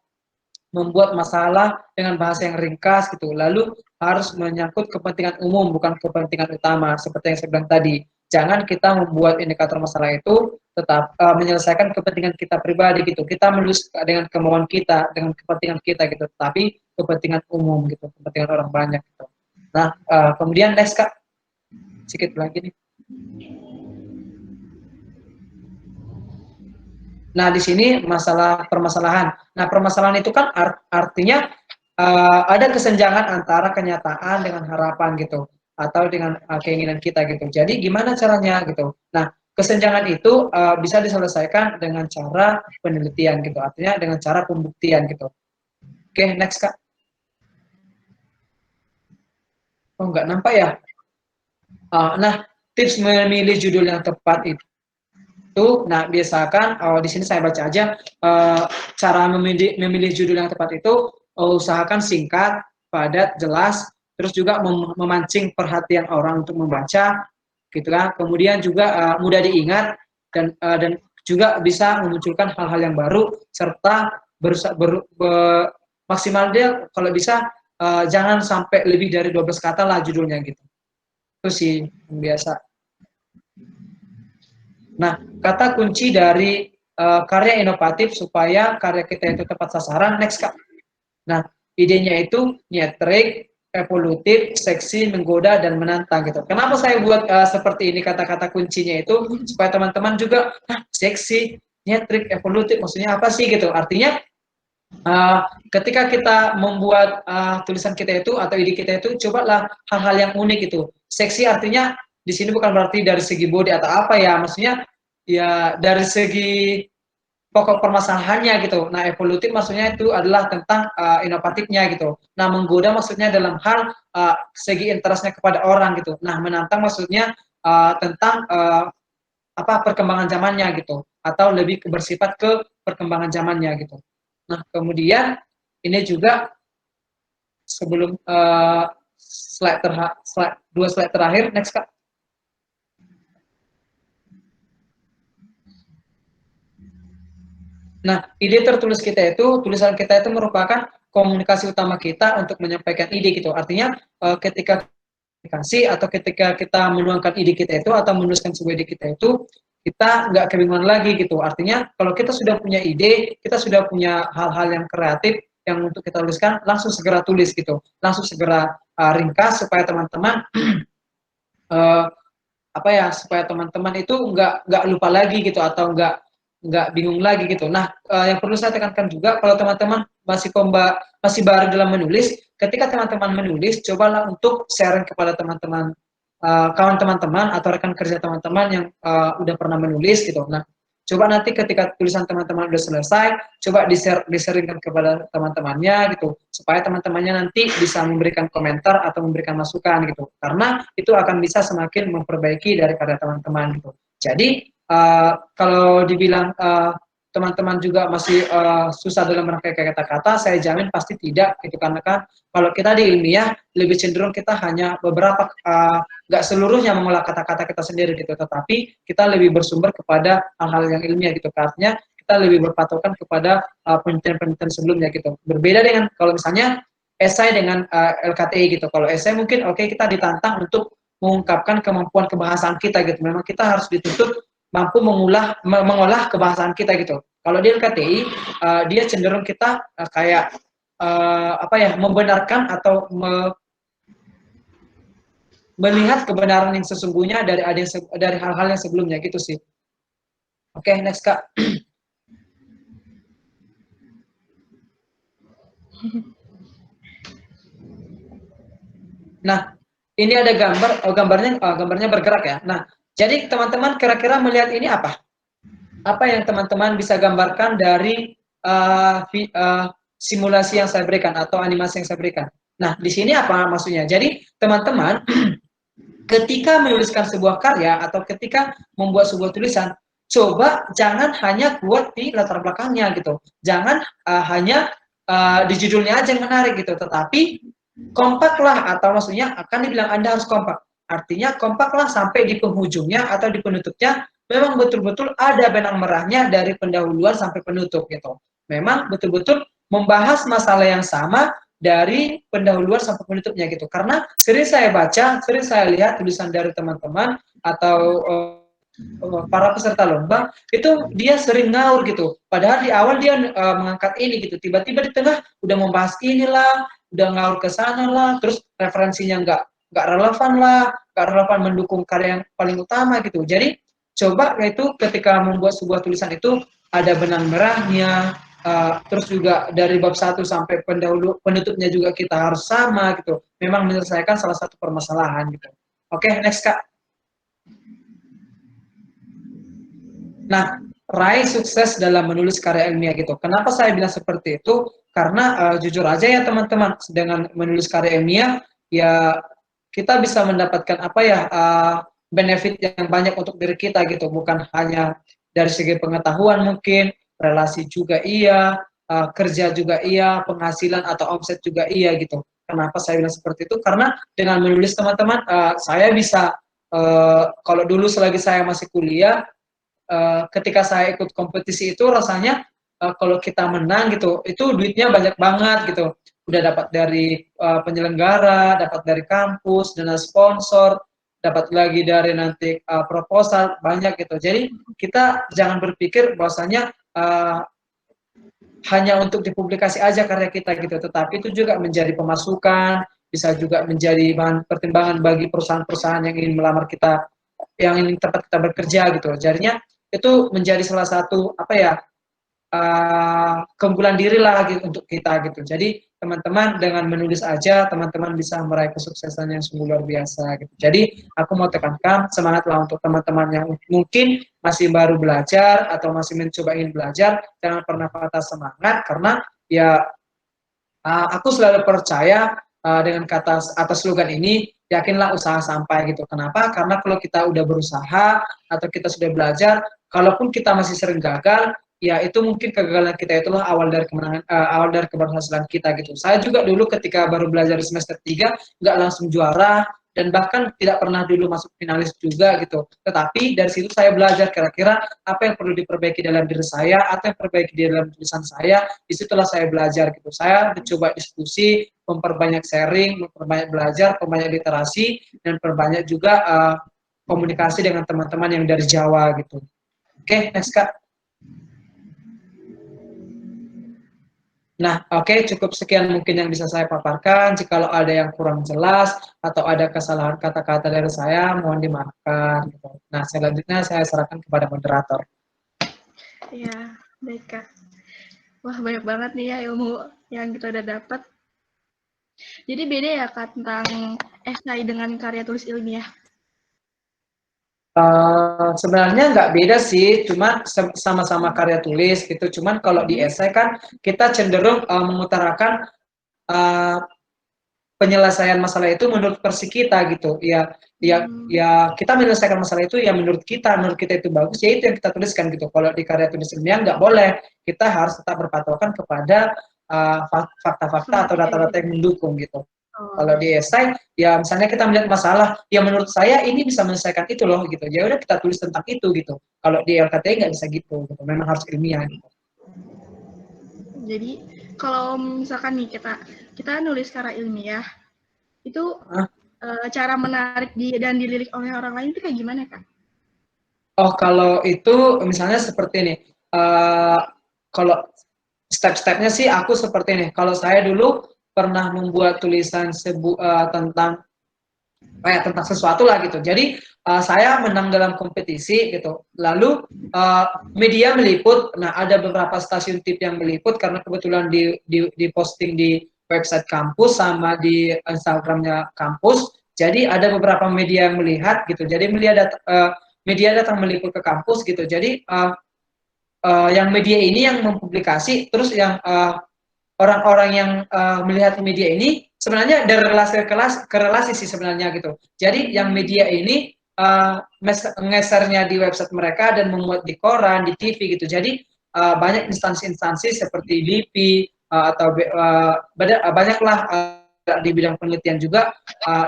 S3: membuat masalah dengan bahasa yang ringkas gitu, lalu harus menyangkut kepentingan umum bukan kepentingan utama seperti yang saya bilang tadi. Jangan kita membuat indikator masalah itu tetap menyelesaikan kepentingan kita pribadi gitu. Kita menulis dengan kemauan kita, dengan kepentingan kita gitu, tapi kepentingan umum gitu, kepentingan orang banyak gitu. Nah, kemudian next Kak, sedikit lagi nih. Nah, di sini masalah permasalahan. Nah, permasalahan itu kan artinya ada kesenjangan antara kenyataan dengan harapan gitu, atau dengan keinginan kita gitu. Jadi gimana caranya gitu. Nah, kesenjangan itu bisa diselesaikan dengan cara penelitian gitu, artinya dengan cara pembuktian gitu. Oke, next Kak. Oh, nggak nampak ya? Nah, tips memilih judul yang tepat itu. Nah, biasakan di sini saya baca aja cara memilih judul yang tepat itu usahakan singkat, padat, jelas, terus juga memancing perhatian orang untuk membaca, gitu kan. Kemudian juga mudah diingat dan juga bisa memunculkan hal-hal yang baru serta maksimal dia kalau bisa jangan sampai lebih dari 12 kata lah judulnya gitu. Itu sih yang biasa. Nah, kata kunci dari karya inovatif supaya karya kita itu tepat sasaran, next Kak. Nah, idenya itu nyentrik, evolutif, seksi, menggoda, dan menantang gitu. Kenapa saya buat seperti ini kata-kata kuncinya itu? Supaya teman-teman juga, seksi, nyentrik, evolutif, maksudnya apa sih gitu. Artinya, ketika kita membuat tulisan kita itu atau ide kita itu, cobalah hal-hal yang unik itu. Seksi artinya di sini bukan berarti dari segi body atau apa ya, maksudnya ya dari segi pokok permasalahannya gitu. Nah, evolutif maksudnya itu adalah tentang inovatifnya gitu. Nah, menggoda maksudnya dalam hal segi interestnya kepada orang gitu. Nah, menantang maksudnya tentang perkembangan zamannya gitu, atau lebih bersifat ke perkembangan zamannya gitu. Nah, kemudian ini juga sebelum dua slide terakhir, next Kak. Nah, ide tertulis kita itu, tulisan kita itu merupakan komunikasi utama kita untuk menyampaikan ide gitu. Artinya ketika komunikasi atau ketika kita menuangkan ide kita itu atau menuliskan sebuah ide kita itu, kita nggak kebingungan lagi gitu. Artinya kalau kita sudah punya ide, kita sudah punya hal-hal yang kreatif yang untuk kita tuliskan, langsung segera tulis gitu. Langsung segera ringkas supaya teman-teman supaya teman-teman itu nggak lupa lagi gitu atau nggak nggak bingung lagi gitu. Nah, yang perlu saya tekankan juga kalau teman-teman masih baru dalam menulis, ketika teman-teman menulis, cobalah untuk sharing kepada teman-teman, kawan teman-teman atau rekan kerja teman-teman yang udah pernah menulis gitu. Nah, coba nanti ketika tulisan teman-teman udah selesai, coba di-sharingkan kepada teman-temannya gitu, supaya teman-temannya nanti bisa memberikan komentar atau memberikan masukan gitu. Karena itu akan bisa semakin memperbaiki daripada teman-teman gitu. Jadi kalau dibilang teman-teman juga masih susah dalam merangkai kata-kata, saya jamin pasti tidak gitu, karena kan kalau kita di ilmiah lebih cenderung kita hanya beberapa, nggak seluruhnya mengolah kata-kata kita sendiri gitu, tetapi kita lebih bersumber kepada hal-hal yang ilmiah gitu, artinya kita lebih berpatokan kepada penelitian-penelitian sebelumnya gitu. Berbeda dengan kalau misalnya esai dengan LKTI gitu. Kalau esai mungkin oke, kita ditantang untuk mengungkapkan kemampuan kebahasaan kita gitu. Memang kita harus dituntut mampu mengolah kebahasaan kita gitu. Kalau di LKTI dia cenderung kita kayak membenarkan atau melihat kebenaran yang sesungguhnya dari hal-hal yang sebelumnya gitu sih. Oke, next Kak. Nah, ini ada gambarnya bergerak ya. Nah, jadi teman-teman kira-kira melihat ini apa? Apa yang teman-teman bisa gambarkan dari simulasi yang saya berikan atau animasi yang saya berikan? Nah, di sini apa maksudnya? Jadi, teman-teman ketika menuliskan sebuah karya atau ketika membuat sebuah tulisan, coba jangan hanya buat di latar belakangnya gitu. Jangan hanya di judulnya aja yang menarik gitu, tetapi kompaklah, atau maksudnya akan dibilang Anda harus kompak. Artinya kompaklah sampai di penghujungnya atau di penutupnya memang betul-betul ada benang merahnya dari pendahuluan sampai penutup gitu. Memang betul-betul membahas masalah yang sama dari pendahuluan sampai penutupnya gitu. Karena sering saya baca, sering saya lihat tulisan dari teman-teman atau para peserta lomba itu dia sering ngaur gitu. Padahal di awal dia mengangkat ini gitu, tiba-tiba di tengah udah membahas inilah, udah ngaur ke sana lah, terus referensinya nggak relevan mendukung karya yang paling utama gitu. Jadi coba itu ketika membuat sebuah tulisan itu ada benang merahnya, terus juga dari bab 1 sampai penutupnya juga kita harus sama gitu. Memang menyelesaikan salah satu permasalahan gitu. Oke, next Kak. Nah, raih sukses dalam menulis karya ilmiah gitu. Kenapa saya bilang seperti itu? Karena jujur aja ya teman-teman, dengan menulis karya ilmiah, ya kita bisa mendapatkan benefit yang banyak untuk diri kita gitu. Bukan hanya dari segi pengetahuan mungkin, relasi juga iya, kerja juga iya, penghasilan atau omset juga iya gitu. Kenapa saya bilang seperti itu? Karena dengan menulis teman-teman, saya bisa, kalau dulu selagi saya masih kuliah, ketika saya ikut kompetisi itu rasanya kalau kita menang gitu, itu duitnya banyak banget gitu. Udah dapat dari penyelenggara, dapat dari kampus, dana sponsor, dapat lagi dari nanti proposal, banyak gitu. Jadi kita jangan berpikir bahwasanya hanya untuk dipublikasi aja karya kita gitu, tetapi itu juga menjadi pemasukan, bisa juga menjadi bahan pertimbangan bagi perusahaan-perusahaan yang ingin melamar kita, yang ingin tempat kita bekerja gitu. Jadinya itu menjadi salah satu keunggulan diri lah gitu, untuk kita gitu. Jadi teman-teman dengan menulis aja teman-teman bisa meraih kesuksesan yang sungguh luar biasa gitu. Jadi aku mau tekankan semangatlah untuk teman-teman yang mungkin masih baru belajar atau masih mencoba ingin belajar, jangan pernah patah semangat, karena ya aku selalu percaya dengan kata atas slogan ini, yakinlah usaha sampai gitu. Kenapa? Karena kalau kita udah berusaha atau kita sudah belajar, kalaupun kita masih sering gagal, ya itu mungkin kegagalan kita itulah awal dari kemenangan, awal dari keberhasilan kita gitu. Saya juga dulu ketika baru belajar di semester 3 nggak langsung juara, dan bahkan tidak pernah dulu masuk finalis juga gitu. Tetapi dari situ saya belajar kira-kira apa yang perlu diperbaiki dalam diri saya, apa yang perbaiki di dalam tulisan saya. Disitulah saya belajar gitu. Saya mencoba diskusi, memperbanyak sharing, memperbanyak belajar, memperbanyak literasi, dan perbanyak juga komunikasi dengan teman-teman yang dari Jawa gitu. Oke, next Kak. Nah, oke, cukup sekian mungkin yang bisa saya paparkan. Jikalau ada yang kurang jelas atau ada kesalahan kata-kata dari saya, mohon dimaafkan. Nah, selanjutnya saya serahkan kepada moderator.
S1: Ya, baik Kak. Wah, banyak banget nih ya ilmu yang kita udah dapat. Jadi beda ya Kak tentang esai dengan karya tulis ilmiah.
S3: Sebenarnya nggak beda sih, cuma sama-sama karya tulis gitu. Cuman kalau di esai kan kita cenderung mengutarakan uh, penyelesaian masalah itu menurut versi kita gitu. Ya kita menyelesaikan masalah itu ya menurut kita itu bagus, ya itu yang kita tuliskan gitu. Kalau di karya tulis ilmiah nggak boleh, kita harus tetap berpatokan kepada fakta-fakta atau data-data yang mendukung gitu. Kalau di esai, ya misalnya kita melihat masalah, ya menurut saya ini bisa menyelesaikan itu loh gitu. Ya udah kita tulis tentang itu gitu. Kalau di LKTI nggak bisa gitu. Memang harus ilmiah gitu.
S1: Jadi kalau misalkan nih kita nulis secara ilmiah, itu cara menarik dan dilirik oleh orang lain itu kayak gimana Kak?
S3: Oh kalau itu misalnya seperti ini. Kalau step-stepnya sih aku seperti ini. Kalau saya dulu pernah membuat tulisan tentang sesuatu lah gitu. Jadi saya menang dalam kompetisi gitu. Lalu media meliput. Nah ada beberapa stasiun TV yang meliput karena kebetulan di posting di website kampus sama di Instagramnya kampus. Jadi ada beberapa media yang melihat gitu. Jadi media datang meliput ke kampus gitu. Jadi yang media ini yang mempublikasi, terus yang orang-orang yang melihat media ini sebenarnya dari ke relasi sih sebenarnya gitu. Jadi yang media ini ngesernya di website mereka dan membuat di koran, di TV gitu. Jadi banyak instansi-instansi seperti LIPI atau banyaklah di bidang penelitian juga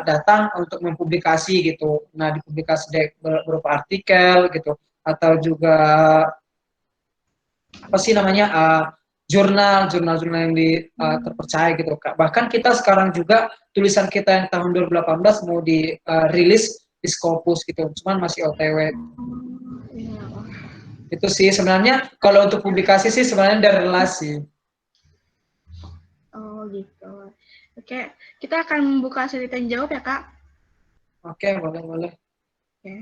S3: datang untuk mempublikasi gitu. Nah, dipublikasi berupa artikel gitu atau juga apa sih namanya jurnal yang terpercaya gitu. Bahkan kita sekarang juga tulisan kita yang tahun 2018 mau dirilis di Scopus gitu, cuman masih OTW. Itu sih sebenarnya kalau untuk publikasi sih sebenarnya dari relasi.
S1: Oh gitu. Oke, kita akan membuka sesi tanya jawab ya Kak.
S3: Oke, boleh.
S1: Oke.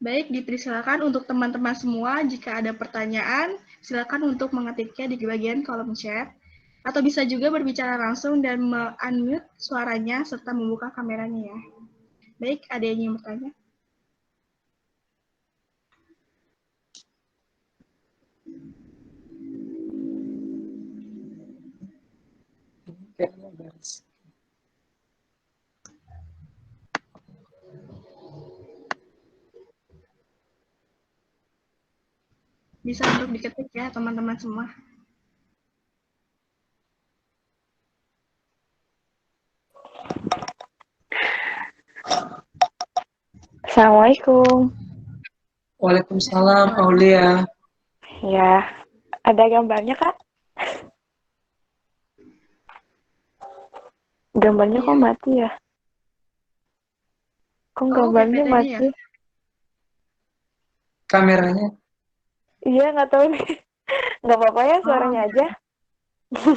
S1: Baik, dipersilakan untuk teman-teman semua jika ada pertanyaan, silakan untuk mengetiknya di bagian kolom chat, atau bisa juga berbicara langsung dan me-unmute suaranya serta membuka kameranya ya. Baik, ada yang ingin bertanya? Bisa untuk diketik ya teman-teman semua.
S4: Assalamualaikum.
S3: Waalaikumsalam, Aulia.
S4: Ya, ada gambarnya Kak? Gambarnya kok mati ya? Kok gambarnya mati?
S1: Ya?
S3: Kameranya?
S4: Iya, nggak tahu nih. Nggak apa-apa ya suaranya aja.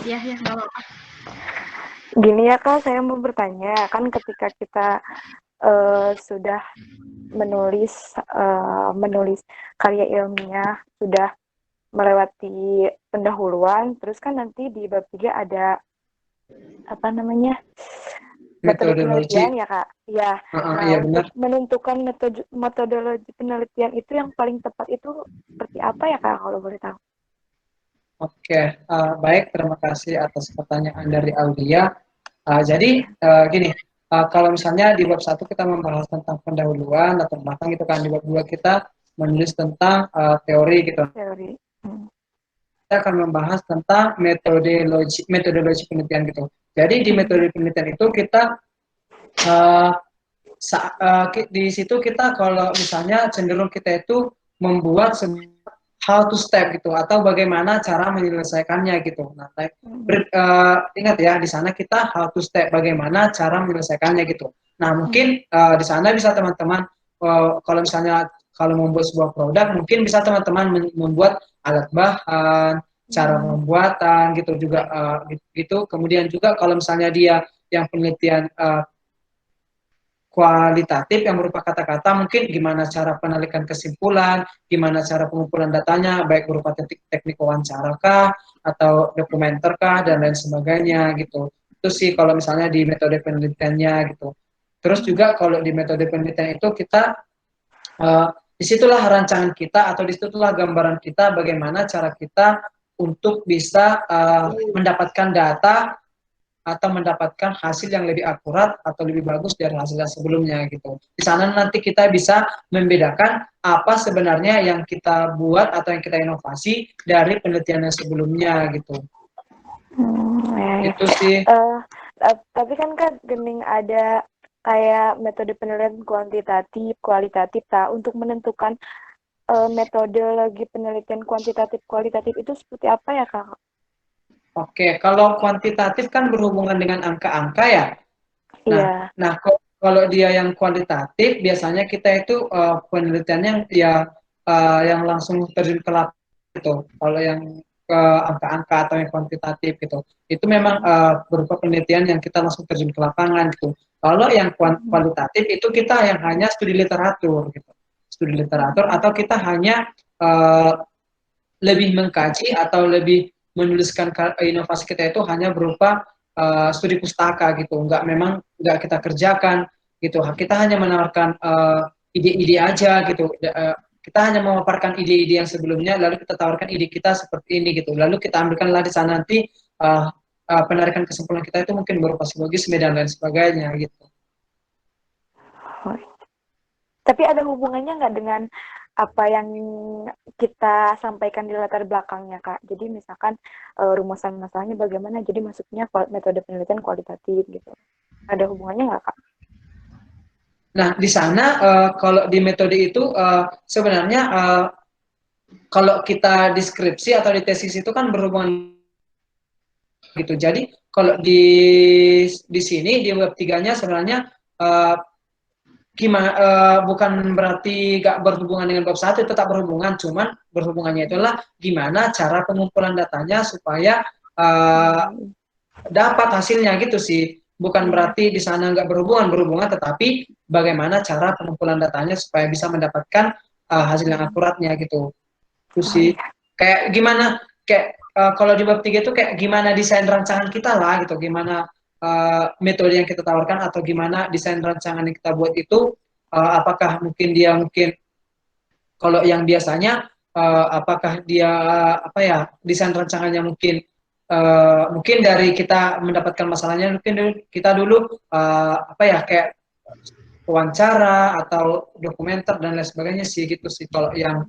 S1: Iya, nggak apa-apa.
S4: Gini ya Kak, saya mau bertanya. Kan ketika kita sudah menulis karya ilmiah, sudah melewati pendahuluan, terus kan nanti di bab 3 ada apa namanya? Metode penelitian ya Kak. Ya. Nah,
S3: iya,
S4: untuk menentukan metodologi penelitian itu yang paling tepat itu seperti apa ya Kak kalau boleh tahu?
S3: Oke, baik, terima kasih atas pertanyaan dari Aulia. Jadi gini, kalau misalnya di bab 1 kita membahas tentang pendahuluan atau belakang gitu kan, di bab 2 kita menulis tentang teori gitu.
S4: Teori.
S3: Kita akan membahas tentang metodologi penelitian gitu. Jadi di metode penelitian itu kita di situ kita kalau misalnya cenderung kita itu membuat how to step gitu atau bagaimana cara menyelesaikannya gitu. Nah, ingat ya di sana kita how to step bagaimana cara menyelesaikannya gitu. Nah mungkin di sana bisa teman-teman kalau misalnya kalau membuat sebuah produk mungkin bisa teman-teman membuat alat bahan, cara pembuatan gitu juga gitu. Kemudian juga kalau misalnya dia yang penelitian kualitatif yang berupa kata-kata, mungkin gimana cara penarikan kesimpulan, gimana cara pengumpulan datanya, baik berupa teknik wawancara kah, atau dokumenter kah, dan lain sebagainya gitu. Itu sih kalau misalnya di metode penelitiannya gitu. Terus juga kalau di metode penelitian itu kita disitulah rancangan kita atau disitulah gambaran kita bagaimana cara kita untuk bisa mendapatkan data atau mendapatkan hasil yang lebih akurat atau lebih bagus dari hasil yang sebelumnya gitu. Di sana nanti kita bisa membedakan apa sebenarnya yang kita buat atau yang kita inovasi dari penelitian yang sebelumnya gitu.
S4: Ya.
S3: Itu sih.
S4: Tapi kan Kak Gening ada kayak metode penelitian kuantitatif, kualitatif, untuk menentukan metodologi penelitian kuantitatif, kualitatif itu seperti apa ya Kak?
S3: Oke, kalau kuantitatif kan berhubungan dengan angka-angka ya.
S4: Iya.
S3: Nah, kalau dia yang kualitatif, biasanya kita itu penelitiannya ya yang langsung terjun ke lapangan gitu. Kalau yang ke angka-angka atau yang kuantitatif gitu, itu memang berupa penelitian yang kita langsung terjun ke lapangan gitu. Kalau yang kualitatif itu kita yang hanya studi literatur gitu, studi literatur atau kita hanya lebih mengkaji atau lebih menuliskan inovasi kita itu hanya berupa studi pustaka gitu, memang nggak kita kerjakan gitu. Kita hanya menawarkan ide-ide aja gitu. Kita hanya memaparkan ide-ide yang sebelumnya, lalu kita tawarkan ide kita seperti ini gitu. Lalu kita ambilkanlah di sana nanti penarikan kesimpulan kita itu mungkin berupa silogisme dan lain sebagainya gitu.
S4: Tapi ada hubungannya nggak dengan apa yang kita sampaikan di latar belakangnya, Kak? Jadi misalkan rumusan masalahnya bagaimana, jadi masuknya metode penelitian kualitatif gitu. Ada hubungannya nggak, Kak?
S3: Nah, di sana kalau di metode itu sebenarnya kalau kita deskripsi atau di tesis itu kan berhubungan gitu. Jadi kalau di sini di web 3-nya sebenarnya bukan berarti gak berhubungan dengan bab 1, tetap berhubungan, cuman berhubungannya itulah gimana cara pengumpulan datanya supaya dapat hasilnya gitu sih. Bukan berarti di sana nggak berhubungan, tetapi bagaimana cara pengumpulan datanya supaya bisa mendapatkan hasil yang akuratnya gitu. Itu sih. Kayak gimana, kalau di bab 3 itu kayak gimana desain rancangan kita lah gitu, gimana metode yang kita tawarkan atau gimana desain rancangan yang kita buat itu, apakah mungkin kalau yang biasanya apakah dia desain rancangannya mungkin dari kita mendapatkan masalahnya, mungkin kita dulu kayak wawancara atau dokumenter dan lain sebagainya sih gitu sih. Kalau yang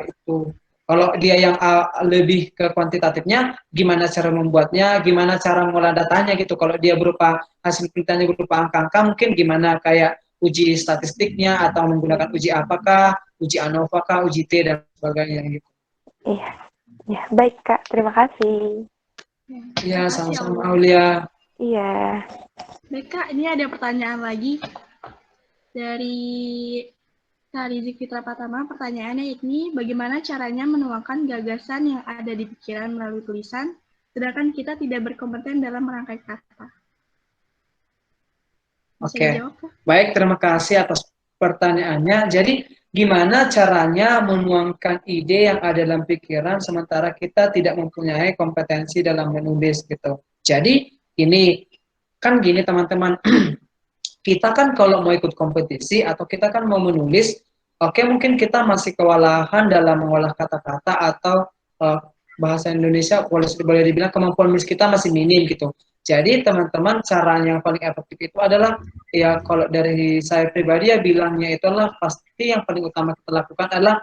S3: itu, kalau dia yang lebih ke kuantitatifnya, gimana cara membuatnya, gimana cara mengolah datanya gitu. Kalau dia berupa hasil penelitiannya berupa angka-angka, mungkin gimana kayak uji statistiknya atau menggunakan uji apakah, uji ANOVA kah, uji T dan sebagainya gitu.
S4: Iya, ya, baik Kak, terima kasih.
S3: Iya, sama-sama Aulia.
S4: Iya.
S1: Baik Kak, ini ada pertanyaan lagi dari Kak Rizik Fitra Pratama. Pertanyaannya yakni, bagaimana caranya menuangkan gagasan yang ada di pikiran melalui tulisan, sedangkan kita tidak berkompeten dalam merangkai kata?
S3: Oke, baik, terima kasih atas pertanyaannya. Jadi, gimana caranya menuangkan ide yang ada dalam pikiran sementara kita tidak mempunyai kompetensi dalam menulis gitu. Jadi, ini kan gini teman-teman, kita kan kalau mau ikut kompetisi atau kita kan mau menulis, oke, mungkin kita masih kewalahan dalam mengolah kata-kata atau bahasa Indonesia boleh dibilang kemampuan menulis kita masih minim gitu. Jadi teman-teman, cara yang paling efektif itu adalah, ya kalau dari saya pribadi ya bilangnya itulah pasti yang paling utama kita lakukan adalah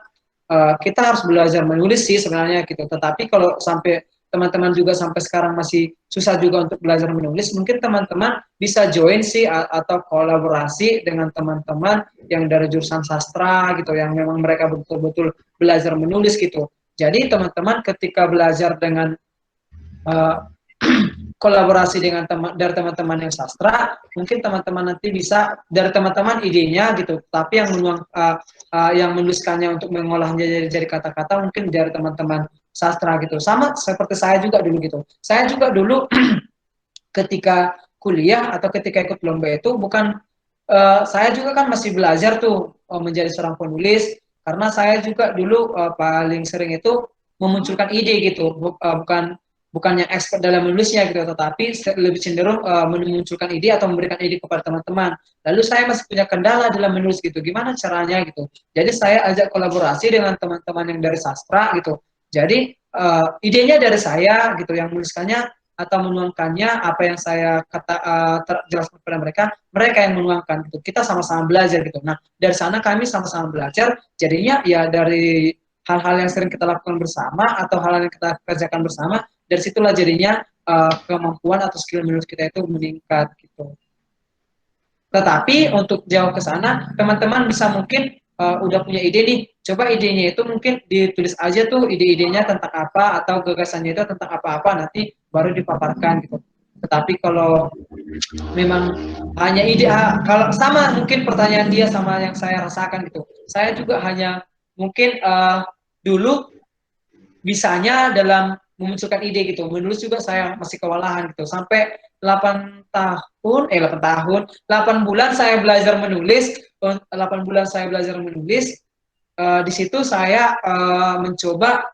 S3: kita harus belajar menulis sih sebenarnya gitu. Tetapi kalau sampai teman-teman juga sampai sekarang masih susah juga untuk belajar menulis, mungkin teman-teman bisa join sih atau kolaborasi dengan teman-teman yang dari jurusan sastra gitu, yang memang mereka betul-betul belajar menulis gitu. Jadi teman-teman ketika belajar dengan kolaborasi dengan dari teman-teman yang sastra, mungkin teman-teman nanti bisa dari teman-teman idenya gitu, tapi yang menuliskannya untuk mengolahnya jadi kata-kata mungkin dari teman-teman sastra gitu. Sama seperti saya juga dulu gitu. Saya juga dulu ketika kuliah atau ketika ikut lomba itu bukan saya juga kan masih belajar tuh menjadi seorang penulis, karena saya juga dulu paling sering itu memunculkan ide gitu, bukan yang expert dalam menulisnya gitu, tetapi lebih cenderung memunculkan ide atau memberikan ide kepada teman-teman. Lalu saya masih punya kendala dalam menulis gitu, gimana caranya gitu. Jadi saya ajak kolaborasi dengan teman-teman yang dari sastra gitu. Jadi idenya dari saya gitu, yang menuliskannya atau menuangkannya apa yang saya jelaskan kepada mereka, mereka yang menuangkan gitu. Kita sama-sama belajar gitu. Nah, dari sana kami sama-sama belajar, jadinya ya dari hal-hal yang sering kita lakukan bersama atau hal-hal yang kita kerjakan bersama, dari situlah jadinya kemampuan atau skill menulis kita itu meningkat gitu. Tetapi untuk jauh ke sana, teman-teman bisa mungkin udah punya ide nih, coba idenya itu mungkin ditulis aja tuh ide-idenya tentang apa atau gagasannya itu tentang apa-apa, nanti baru dipaparkan gitu. Tetapi kalau memang hanya ide, kalau sama mungkin pertanyaan dia sama yang saya rasakan gitu. Saya juga hanya mungkin dulu bisanya dalam memunculkan ide gitu. Menulis juga saya masih kewalahan gitu. Sampai 8 bulan saya belajar menulis, 8 bulan saya belajar menulis. Di situ saya mencoba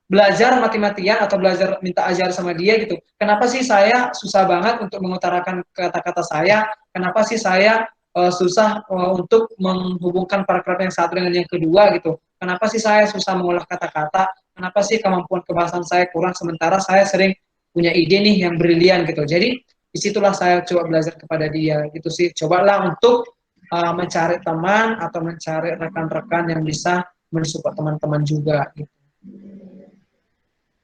S3: belajar mati-matian atau belajar minta ajar sama dia gitu. Kenapa sih saya susah banget untuk mengutarakan kata-kata saya? Kenapa sih saya susah untuk menghubungkan paragraf yang satu dengan yang kedua gitu? Kenapa sih saya susah mengolah kata-kata? Kenapa sih kemampuan kebahasan saya kurang sementara saya sering punya ide nih yang brilian gitu. Jadi disitulah saya coba belajar kepada dia gitu sih. Cobalah untuk mencari teman atau mencari rekan-rekan yang bisa mensupport teman-teman juga gitu.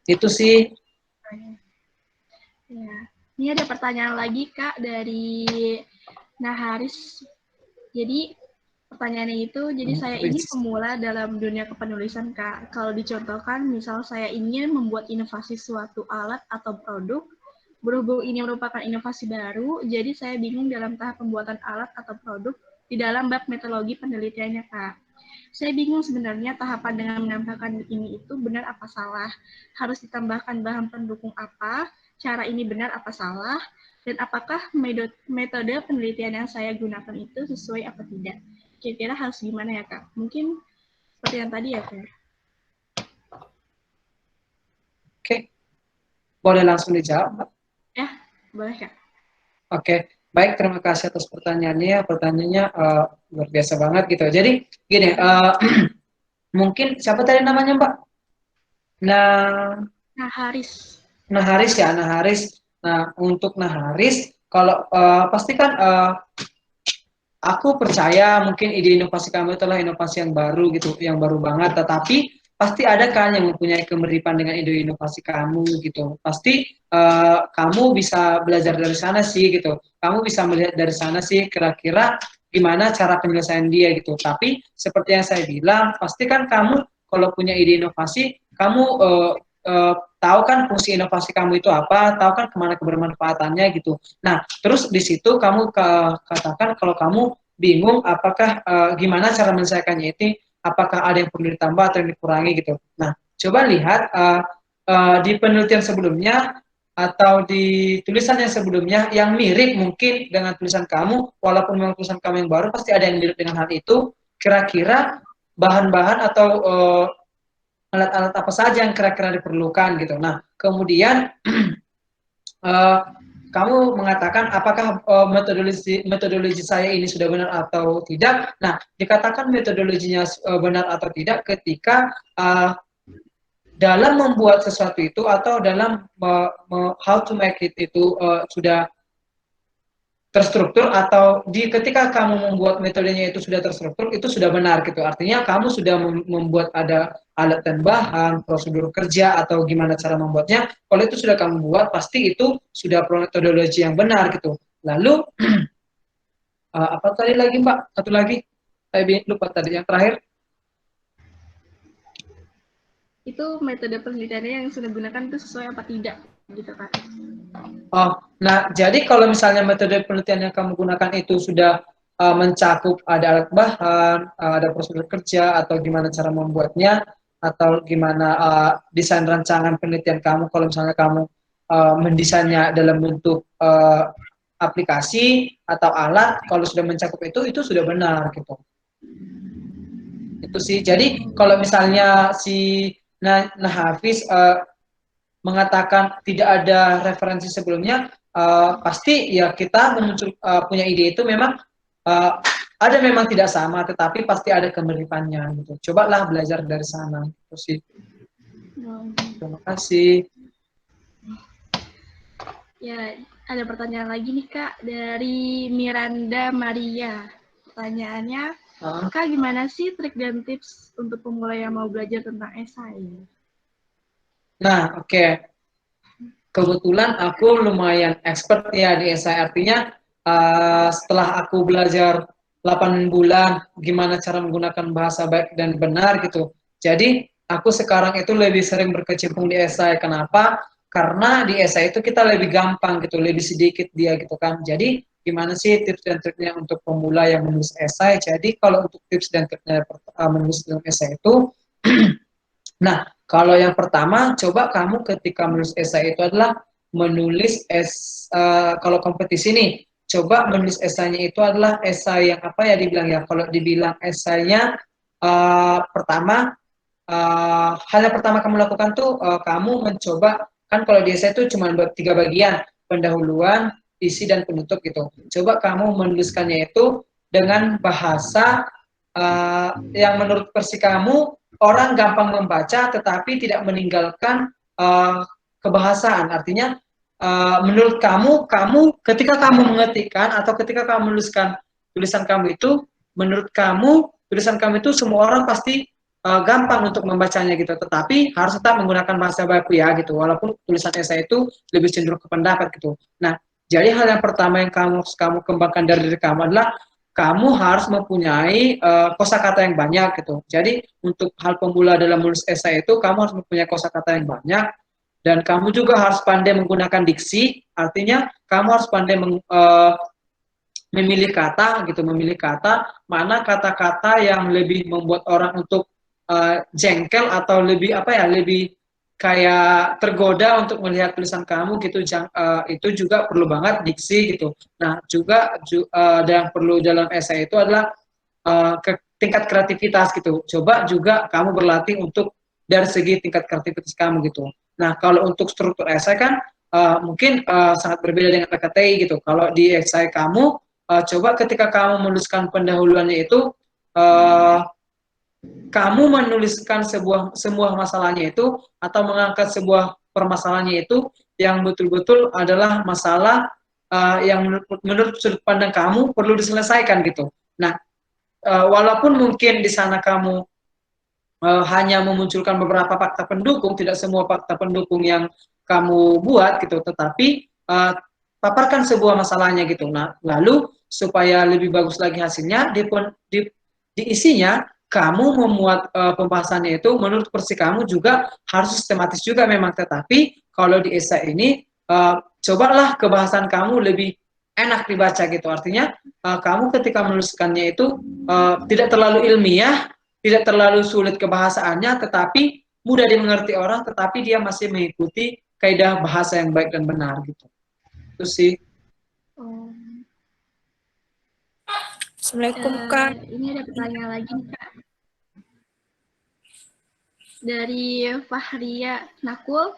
S3: Itu sih.
S1: Ya. Ini ada pertanyaan lagi Kak dari Naharis. Jadi pertanyaannya itu, jadi saya ini pemula dalam dunia kepenulisan Kak. Kalau dicontohkan, misal saya ingin membuat inovasi suatu alat atau produk, berhubung ini merupakan inovasi baru, jadi saya bingung dalam tahap pembuatan alat atau produk di dalam bab metodologi penelitiannya Kak. Saya bingung sebenarnya tahapan dengan menambahkan ini itu benar apa salah, harus ditambahkan bahan pendukung apa, cara ini benar apa salah, dan apakah metode penelitian yang saya gunakan itu sesuai apa tidak. Kira-kira harus gimana ya Kak? Mungkin seperti yang tadi ya Kak.
S3: Oke, boleh langsung dijawab?
S1: Ya, boleh Kak.
S3: Oke, baik, terima kasih atas pertanyaannya. Pertanyaannya luar biasa banget gitu. Jadi gini, mungkin siapa tadi namanya Mbak?
S1: Naharis.
S3: Naharis ya, Naharis. Nah, untuk Naharis, kalau pasti kan aku percaya mungkin ide inovasi kamu itulah inovasi yang baru gitu, yang baru banget. Tetapi pasti ada kan yang mempunyai kemiripan dengan ide inovasi kamu gitu. Pasti kamu bisa belajar dari sana sih gitu. Kamu bisa melihat dari sana sih kira-kira gimana cara penyelesaian dia gitu. Tapi seperti yang saya bilang, pasti kan kamu kalau punya ide inovasi, kamu tahu kan fungsi inovasi kamu itu apa, tahu kan kemana kebermanfaatannya gitu. Nah, terus di situ kamu katakan kalau kamu bingung apakah gimana cara menyelesaikannya itu, apakah ada yang perlu ditambah atau yang dikurangi gitu. Nah, coba lihat di penelitian sebelumnya atau di tulisan yang sebelumnya yang mirip mungkin dengan tulisan kamu, walaupun memang tulisan kamu yang baru, pasti ada yang mirip dengan hal itu. Kira-kira bahan-bahan atau alat-alat apa saja yang kira-kira diperlukan gitu. Nah, kemudian kamu mengatakan apakah metodologi saya ini sudah benar atau tidak. Nah, dikatakan metodologinya benar atau tidak ketika dalam membuat sesuatu itu atau dalam how to make it itu sudah terstruktur atau ketika kamu membuat metodenya itu sudah terstruktur, itu sudah benar gitu. Artinya kamu sudah membuat ada alat dan bahan, prosedur kerja atau gimana cara membuatnya. Kalau itu sudah kamu buat, pasti itu sudah metodologi yang benar gitu. Lalu apa tadi lagi Mbak? Satu lagi, saya lupa tadi yang terakhir.
S1: Itu metode penelitiannya yang sudah gunakan itu sesuai apa tidak gitu kan.
S3: Oh, nah jadi kalau misalnya metode penelitian yang kamu gunakan itu sudah mencakup ada alat bahan, ada prosedur kerja atau gimana cara membuatnya atau gimana desain rancangan penelitian kamu, kalau misalnya kamu mendesainnya dalam bentuk aplikasi atau alat, kalau sudah mencakup itu sudah benar gitu. Itu sih. Jadi kalau misalnya si Hafiz mengatakan tidak ada referensi sebelumnya, pasti ya kita punya ide itu memang ada memang tidak sama, tetapi pasti ada kemiripannya gitu. Cobalah belajar dari sana. Itu sih. Terima kasih.
S1: Ya, ada pertanyaan lagi nih Kak dari Miranda Maria. Pertanyaannya, Kak gimana sih trik dan tips untuk pemula yang mau belajar tentang esai?
S3: Nah, oke. Kebetulan aku lumayan expert ya di esai, artinya setelah aku belajar 8 bulan gimana cara menggunakan bahasa baik dan benar gitu. Jadi aku sekarang itu lebih sering berkecimpung di esai. Kenapa? Karena di esai itu kita lebih gampang gitu, lebih sedikit dia gitu kan. Jadi gimana sih tips dan triknya untuk pemula yang menulis esai? Jadi kalau untuk tips dan triknya menulis dalam esai itu nah, kalau yang pertama, coba kamu ketika menulis esai itu adalah menulis kalau kompetisi nih, coba menulis esainya itu adalah esai yang apa ya dibilang ya? Kalau dibilang esainya pertama, hal yang pertama kamu lakukan tuh kamu mencoba, kan kalau di esai itu cuma 3 bagian, pendahuluan, isi dan penutup gitu. Coba kamu menuliskannya itu dengan bahasa yang menurut versi kamu orang gampang membaca tetapi tidak meninggalkan kebahasaan. Artinya menurut kamu ketika kamu mengetikkan atau ketika kamu menuliskan tulisan kamu itu, menurut kamu tulisan kamu itu semua orang pasti gampang untuk membacanya gitu. Tetapi harus tetap menggunakan bahasa baku ya gitu. Walaupun tulisan esai itu lebih cenderung ke pendapat gitu. Nah, jadi hal yang pertama yang kamu kembangkan dari diri kamu adalah kamu harus mempunyai kosakata yang banyak gitu. Jadi untuk hal pemula dalam menulis esai itu kamu harus mempunyai kosakata yang banyak dan kamu juga harus pandai menggunakan diksi. Artinya kamu harus pandai memilih kata gitu, memilih kata mana kata-kata yang lebih membuat orang untuk jengkel atau lebih apa ya, lebih kayak tergoda untuk melihat tulisan kamu gitu. Itu juga perlu banget diksi gitu. Nah, juga yang perlu dalam esai itu adalah tingkat kreativitas gitu. Coba juga kamu berlatih untuk dari segi tingkat kreativitas kamu gitu. Nah, kalau untuk struktur esai kan mungkin sangat berbeda dengan PKTI gitu. Kalau di esai kamu coba ketika kamu menuliskan pendahuluannya itu kamu menuliskan semua masalahnya itu atau mengangkat sebuah permasalahannya itu yang betul-betul adalah masalah yang menurut sudut pandang kamu perlu diselesaikan gitu. Nah, walaupun mungkin di sana kamu hanya memunculkan beberapa fakta pendukung, tidak semua fakta pendukung yang kamu buat gitu, tetapi paparkan sebuah masalahnya gitu. Nah, lalu supaya lebih bagus lagi hasilnya, di isinya kamu memuat pembahasannya itu menurut versi kamu juga harus sistematis juga memang, tetapi kalau di esai ini cobalah kebahasan kamu lebih enak dibaca gitu. Artinya kamu ketika menuliskannya itu tidak terlalu ilmiah, tidak terlalu sulit kebahasaannya, tetapi mudah dimengerti orang, tetapi dia masih mengikuti kaidah bahasa yang baik dan benar gitu. Itu sih.
S5: Assalamualaikum Kak.
S1: Ini ada pertanyaan lagi nih Kak. Dari Fahria Nakul,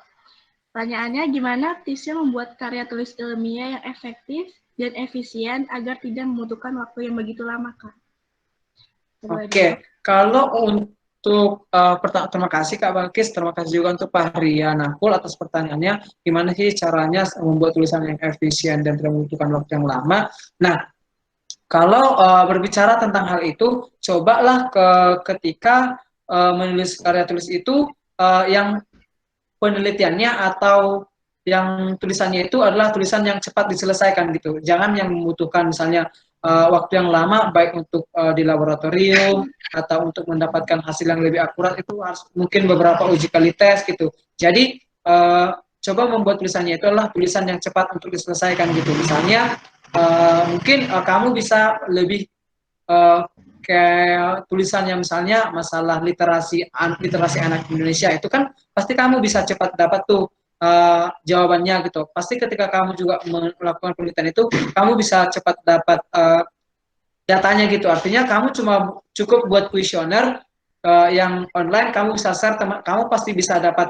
S1: pertanyaannya gimana tipsnya membuat karya tulis ilmiah yang efektif dan efisien agar tidak membutuhkan waktu yang begitu lama Kak?
S3: Oke, kalau untuk terima kasih Kak Balkis, terima kasih juga untuk Pak Ria Nakul atas pertanyaannya, gimana sih caranya membuat tulisan yang efisien dan tidak membutuhkan waktu yang lama. Nah, kalau berbicara tentang hal itu, cobalah ketika menulis karya tulis itu yang penelitiannya atau yang tulisannya itu adalah tulisan yang cepat diselesaikan gitu. Jangan yang membutuhkan misalnya waktu yang lama baik untuk di laboratorium atau untuk mendapatkan hasil yang lebih akurat, itu harus mungkin beberapa uji kualitas gitu. Jadi coba membuat tulisannya itu adalah tulisan yang cepat untuk diselesaikan gitu. Misalnya mungkin kamu bisa lebih kayak tulisannya misalnya masalah literasi anak Indonesia, itu kan pasti kamu bisa cepat dapat tuh jawabannya gitu. Pasti ketika kamu juga melakukan penelitian itu, kamu bisa cepat dapat datanya gitu. Artinya kamu cuma cukup buat kuesioner yang online, kamu bisa share, kamu pasti bisa dapat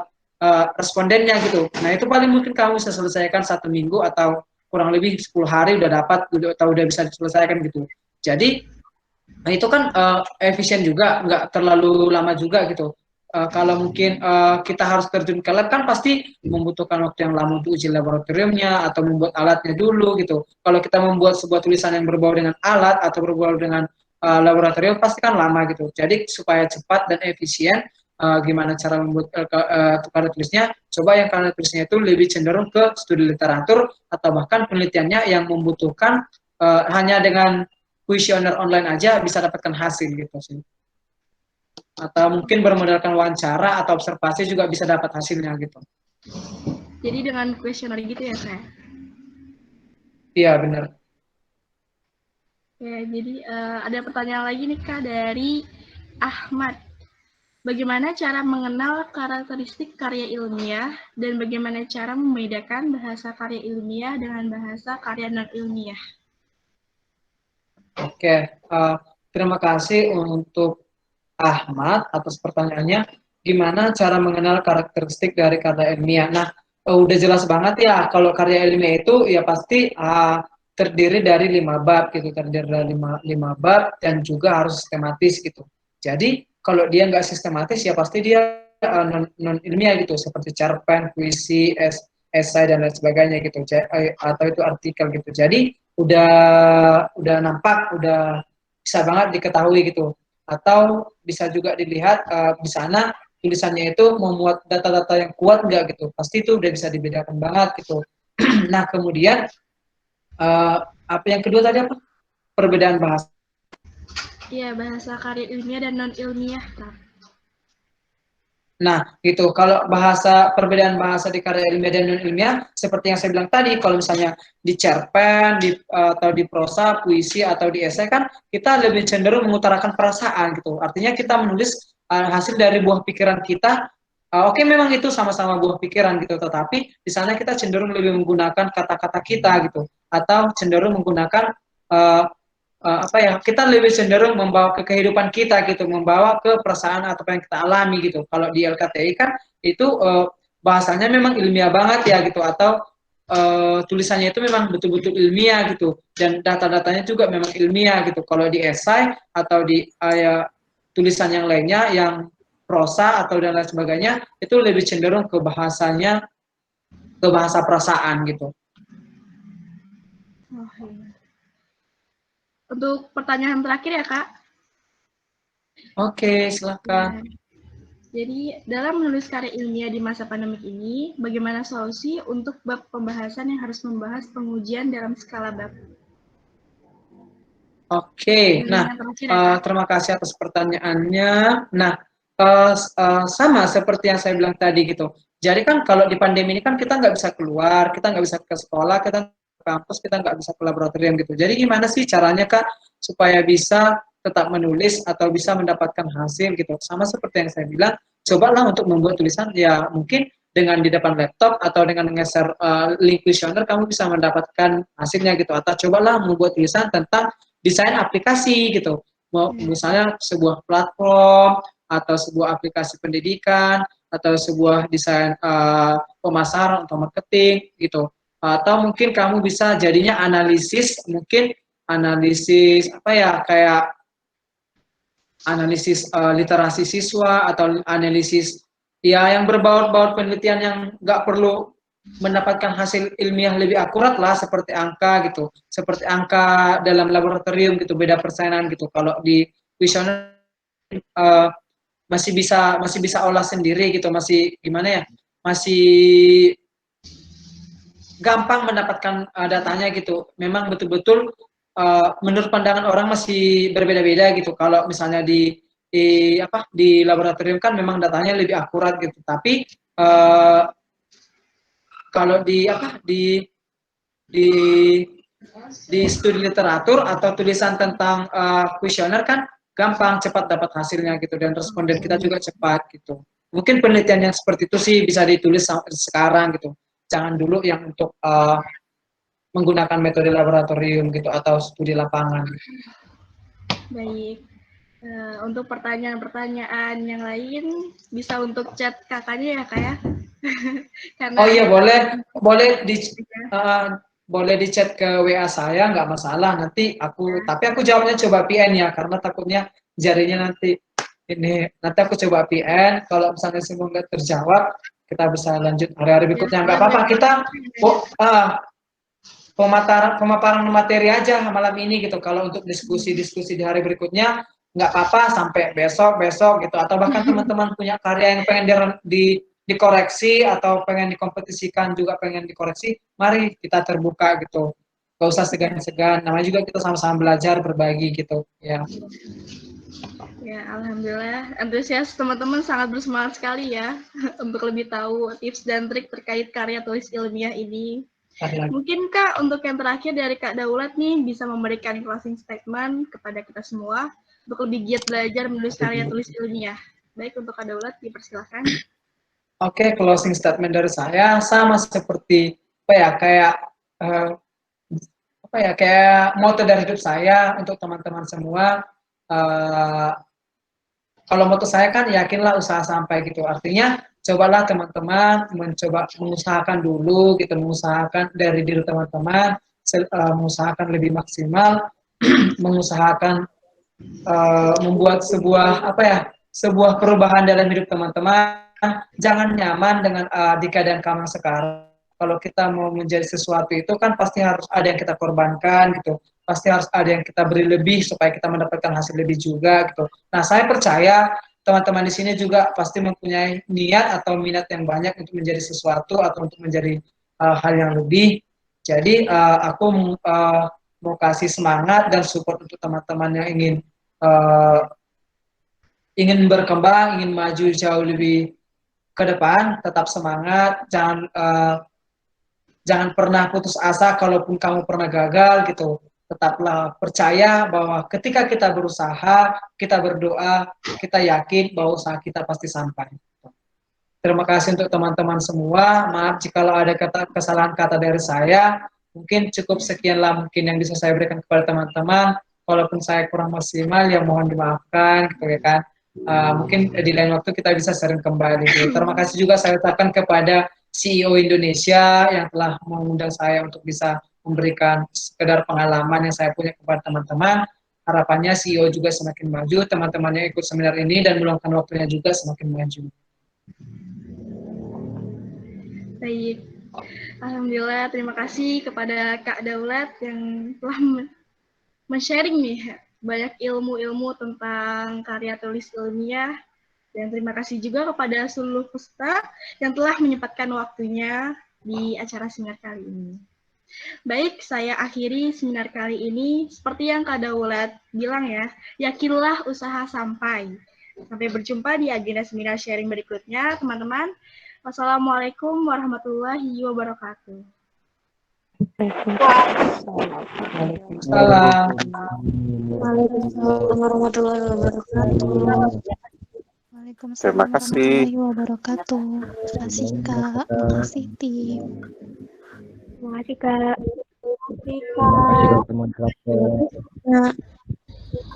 S3: respondennya gitu. Nah itu paling mungkin kamu bisa selesaikan 1 minggu atau kurang lebih 10 hari udah dapat, atau udah bisa diselesaikan gitu. Jadi nah itu kan efisien juga, nggak terlalu lama juga gitu. Kalau mungkin kita harus terjun ke lab kan pasti membutuhkan waktu yang lama untuk uji laboratoriumnya atau membuat alatnya dulu gitu. Kalau kita membuat sebuah tulisan yang berbau dengan alat atau berbau dengan laboratorium pasti kan lama gitu. Jadi supaya cepat dan efisien, gimana cara membuat karya tulisnya? Coba yang karya tulisnya itu lebih cenderung ke studi literatur atau bahkan penelitiannya yang membutuhkan hanya dengan kuesioner online aja bisa dapatkan hasil gitu sih. Atau mungkin bermodalkan wawancara atau observasi juga bisa dapat hasilnya gitu.
S1: Jadi dengan kuesioner gitu ya, Kak?
S3: Iya, benar.
S1: Ya, jadi ada pertanyaan lagi nih, Kak, dari Ahmad. Bagaimana cara mengenal karakteristik karya ilmiah dan bagaimana cara membedakan bahasa karya ilmiah dengan bahasa karya non-ilmiah?
S3: Oke, terima kasih untuk Ahmad atas pertanyaannya. Gimana cara mengenal karakteristik dari karya ilmiah? Nah, udah jelas banget ya kalau karya ilmiah itu ya pasti terdiri dari 5 bab gitu, terdiri dari lima bab dan juga harus sistematis gitu. Jadi kalau dia nggak sistematis ya pasti dia non ilmiah gitu, seperti cerpen, puisi, esai dan lain sebagainya gitu, atau itu artikel gitu. Jadi udah nampak, udah bisa banget diketahui gitu. Atau bisa juga dilihat di sana tulisannya itu memuat data-data yang kuat nggak gitu, pasti itu udah bisa dibedakan banget gitu. Nah kemudian apa yang kedua tadi apa, perbedaan bahasa.
S1: Iya, bahasa karya ilmiah dan non-ilmiah, Kak.
S3: Nah, gitu. Kalau perbedaan bahasa di karya ilmiah dan non ilmiah, seperti yang saya bilang tadi, kalau misalnya di cerpen, atau di prosa, puisi atau di esai kan kita lebih cenderung mengutarakan perasaan gitu. Artinya kita menulis hasil dari buah pikiran kita. Oke, memang itu sama-sama buah pikiran gitu, tetapi di sana kita cenderung lebih menggunakan kata-kata kita gitu, atau cenderung menggunakan apa ya, kita lebih cenderung membawa ke kehidupan kita gitu, membawa ke perasaan atau apa yang kita alami gitu. Kalau di LKTI kan itu bahasanya memang ilmiah banget ya gitu, atau tulisannya itu memang betul-betul ilmiah gitu, dan data-datanya juga memang ilmiah gitu. Kalau di esai atau di tulisan yang lainnya yang prosa atau dan lain sebagainya itu lebih cenderung ke bahasanya, ke bahasa perasaan gitu.
S1: Oh, iya. Untuk pertanyaan terakhir ya, Kak.
S3: Oke, silakan.
S1: Ya. Jadi, dalam menulis karya ilmiah di masa pandemik ini, bagaimana solusi untuk bab pembahasan yang harus membahas pengujian dalam skala bab?
S3: Oke, nah terima kasih atas pertanyaannya. Nah, sama seperti yang saya bilang tadi gitu. Jadi kan kalau di pandemi ini kan kita nggak bisa keluar, kita nggak bisa ke sekolah, kita ke kampus, kita nggak bisa ke laboratorium gitu. Jadi gimana sih caranya Kak supaya bisa tetap menulis atau bisa mendapatkan hasil gitu? Sama seperti yang saya bilang, cobalah untuk membuat tulisan ya mungkin dengan di depan laptop atau dengan nge-share link kuesioner kamu bisa mendapatkan hasilnya gitu. Atau cobalah membuat tulisan tentang desain aplikasi gitu, misalnya sebuah platform atau sebuah aplikasi pendidikan atau sebuah desain pemasaran atau marketing gitu, atau mungkin kamu bisa jadinya analisis, mungkin analisis apa ya, kayak analisis literasi siswa atau analisis ya yang berbaut-baut penelitian yang nggak perlu mendapatkan hasil ilmiah lebih akurat lah, seperti angka gitu, seperti angka dalam laboratorium gitu, beda persenan gitu. Kalau di kuesioner masih bisa olah sendiri gitu, masih gimana ya, masih gampang mendapatkan datanya gitu. Memang betul-betul menurut pandangan orang masih berbeda-beda gitu. Kalau misalnya di laboratorium kan memang datanya lebih akurat gitu, tapi kalau di studi literatur atau tulisan tentang kuesioner kan gampang, cepat dapat hasilnya gitu, dan responden kita juga cepat gitu. Mungkin penelitian yang seperti itu sih bisa ditulis sekarang gitu. Jangan dulu yang untuk menggunakan metode laboratorium gitu atau studi lapangan.
S1: Baik. Untuk pertanyaan-pertanyaan yang lain bisa untuk chat kakaknya ya kak ya. Karena
S3: Oh iya boleh di chat ke WA saya nggak masalah nanti tapi aku jawabnya coba PN ya karena takutnya jarinya nanti aku coba PN kalau misalnya semua nggak terjawab kita bisa lanjut hari-hari berikutnya nggak apa-apa kita pemaparan materi aja malam ini gitu. Kalau untuk diskusi-diskusi di hari berikutnya nggak apa-apa sampai besok gitu. Atau bahkan teman-teman punya karya yang pengen dikoreksi atau pengen dikompetisikan juga pengen dikoreksi, mari kita terbuka gitu. Gak usah segan-segan. Namanya juga kita sama-sama belajar berbagi gitu. Ya.
S1: Ya, alhamdulillah antusias teman-teman sangat bersemangat sekali ya untuk lebih tahu tips dan trik terkait karya tulis ilmiah ini. Mungkin Kak, untuk yang terakhir dari Kak Daulat nih, bisa memberikan closing statement kepada kita semua untuk lebih giat belajar menulis karya tulis ilmiah. Baik, untuk Kak Daulat, dipersilakan.
S3: Oke, closing statement dari saya sama seperti kayak moto dari hidup saya untuk teman-teman semua. Kalau moto saya kan yakinlah usaha sampai gitu. Artinya cobalah teman-teman mencoba mengusahakan dulu gitu, mengusahakan dari diri teman-teman, mengusahakan lebih maksimal, mengusahakan membuat sebuah perubahan dalam hidup teman-teman. Jangan nyaman dengan di keadaan kamu sekarang. Kalau kita mau menjadi sesuatu itu kan pasti harus ada yang kita korbankan gitu. Pasti harus ada yang kita beri lebih supaya kita mendapatkan hasil lebih juga gitu. Nah, saya percaya teman-teman di sini juga pasti mempunyai niat atau minat yang banyak untuk menjadi sesuatu atau untuk menjadi hal yang lebih. Jadi aku mau kasih semangat dan support untuk teman-teman yang ingin berkembang, ingin maju jauh lebih ke depan, tetap semangat, jangan pernah putus asa kalaupun kamu pernah gagal gitu. Tetaplah percaya bahwa ketika kita berusaha, kita berdoa, kita yakin bahwa usaha kita pasti sampai. Terima kasih untuk teman-teman semua. Maaf jika ada kesalahan kata dari saya. Mungkin cukup sekianlah mungkin yang bisa saya berikan kepada teman-teman. Walaupun saya kurang maksimal, ya mohon dimaafkan, gitu ya kan. Mungkin di lain waktu kita bisa sering kembali. Gitu. Terima kasih juga saya ucapkan kepada CEO Indonesia yang telah mengundang saya untuk bisa memberikan sekedar pengalaman yang saya punya kepada teman-teman. Harapannya CEO juga semakin maju, teman-temannya ikut seminar ini dan meluangkan waktunya juga semakin maju.
S1: Baik, alhamdulillah terima kasih kepada Kak Daulat yang telah men-sharing nih banyak ilmu-ilmu tentang karya tulis ilmiah, dan terima kasih juga kepada seluruh peserta yang telah menyempatkan waktunya di acara seminar kali ini. Baik, saya akhiri seminar kali ini seperti yang Kak Daulat bilang ya, yakinlah usaha sampai. Sampai berjumpa di agenda seminar sharing berikutnya, teman-teman. Wassalamualaikum warahmatullahi wabarakatuh.
S3: Waalaikumsalam.
S5: Waalaikumsalam warahmatullahi wabarakatuh.
S6: Terima kasih.
S5: Warahmatullahi wabarakatuh. Terima kasih Kak. Terima kasih tim.
S4: Terima kasih Kak.
S5: Terima kasih Kak.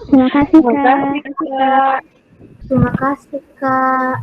S4: Terima kasih Kak. Terima kasih Kak.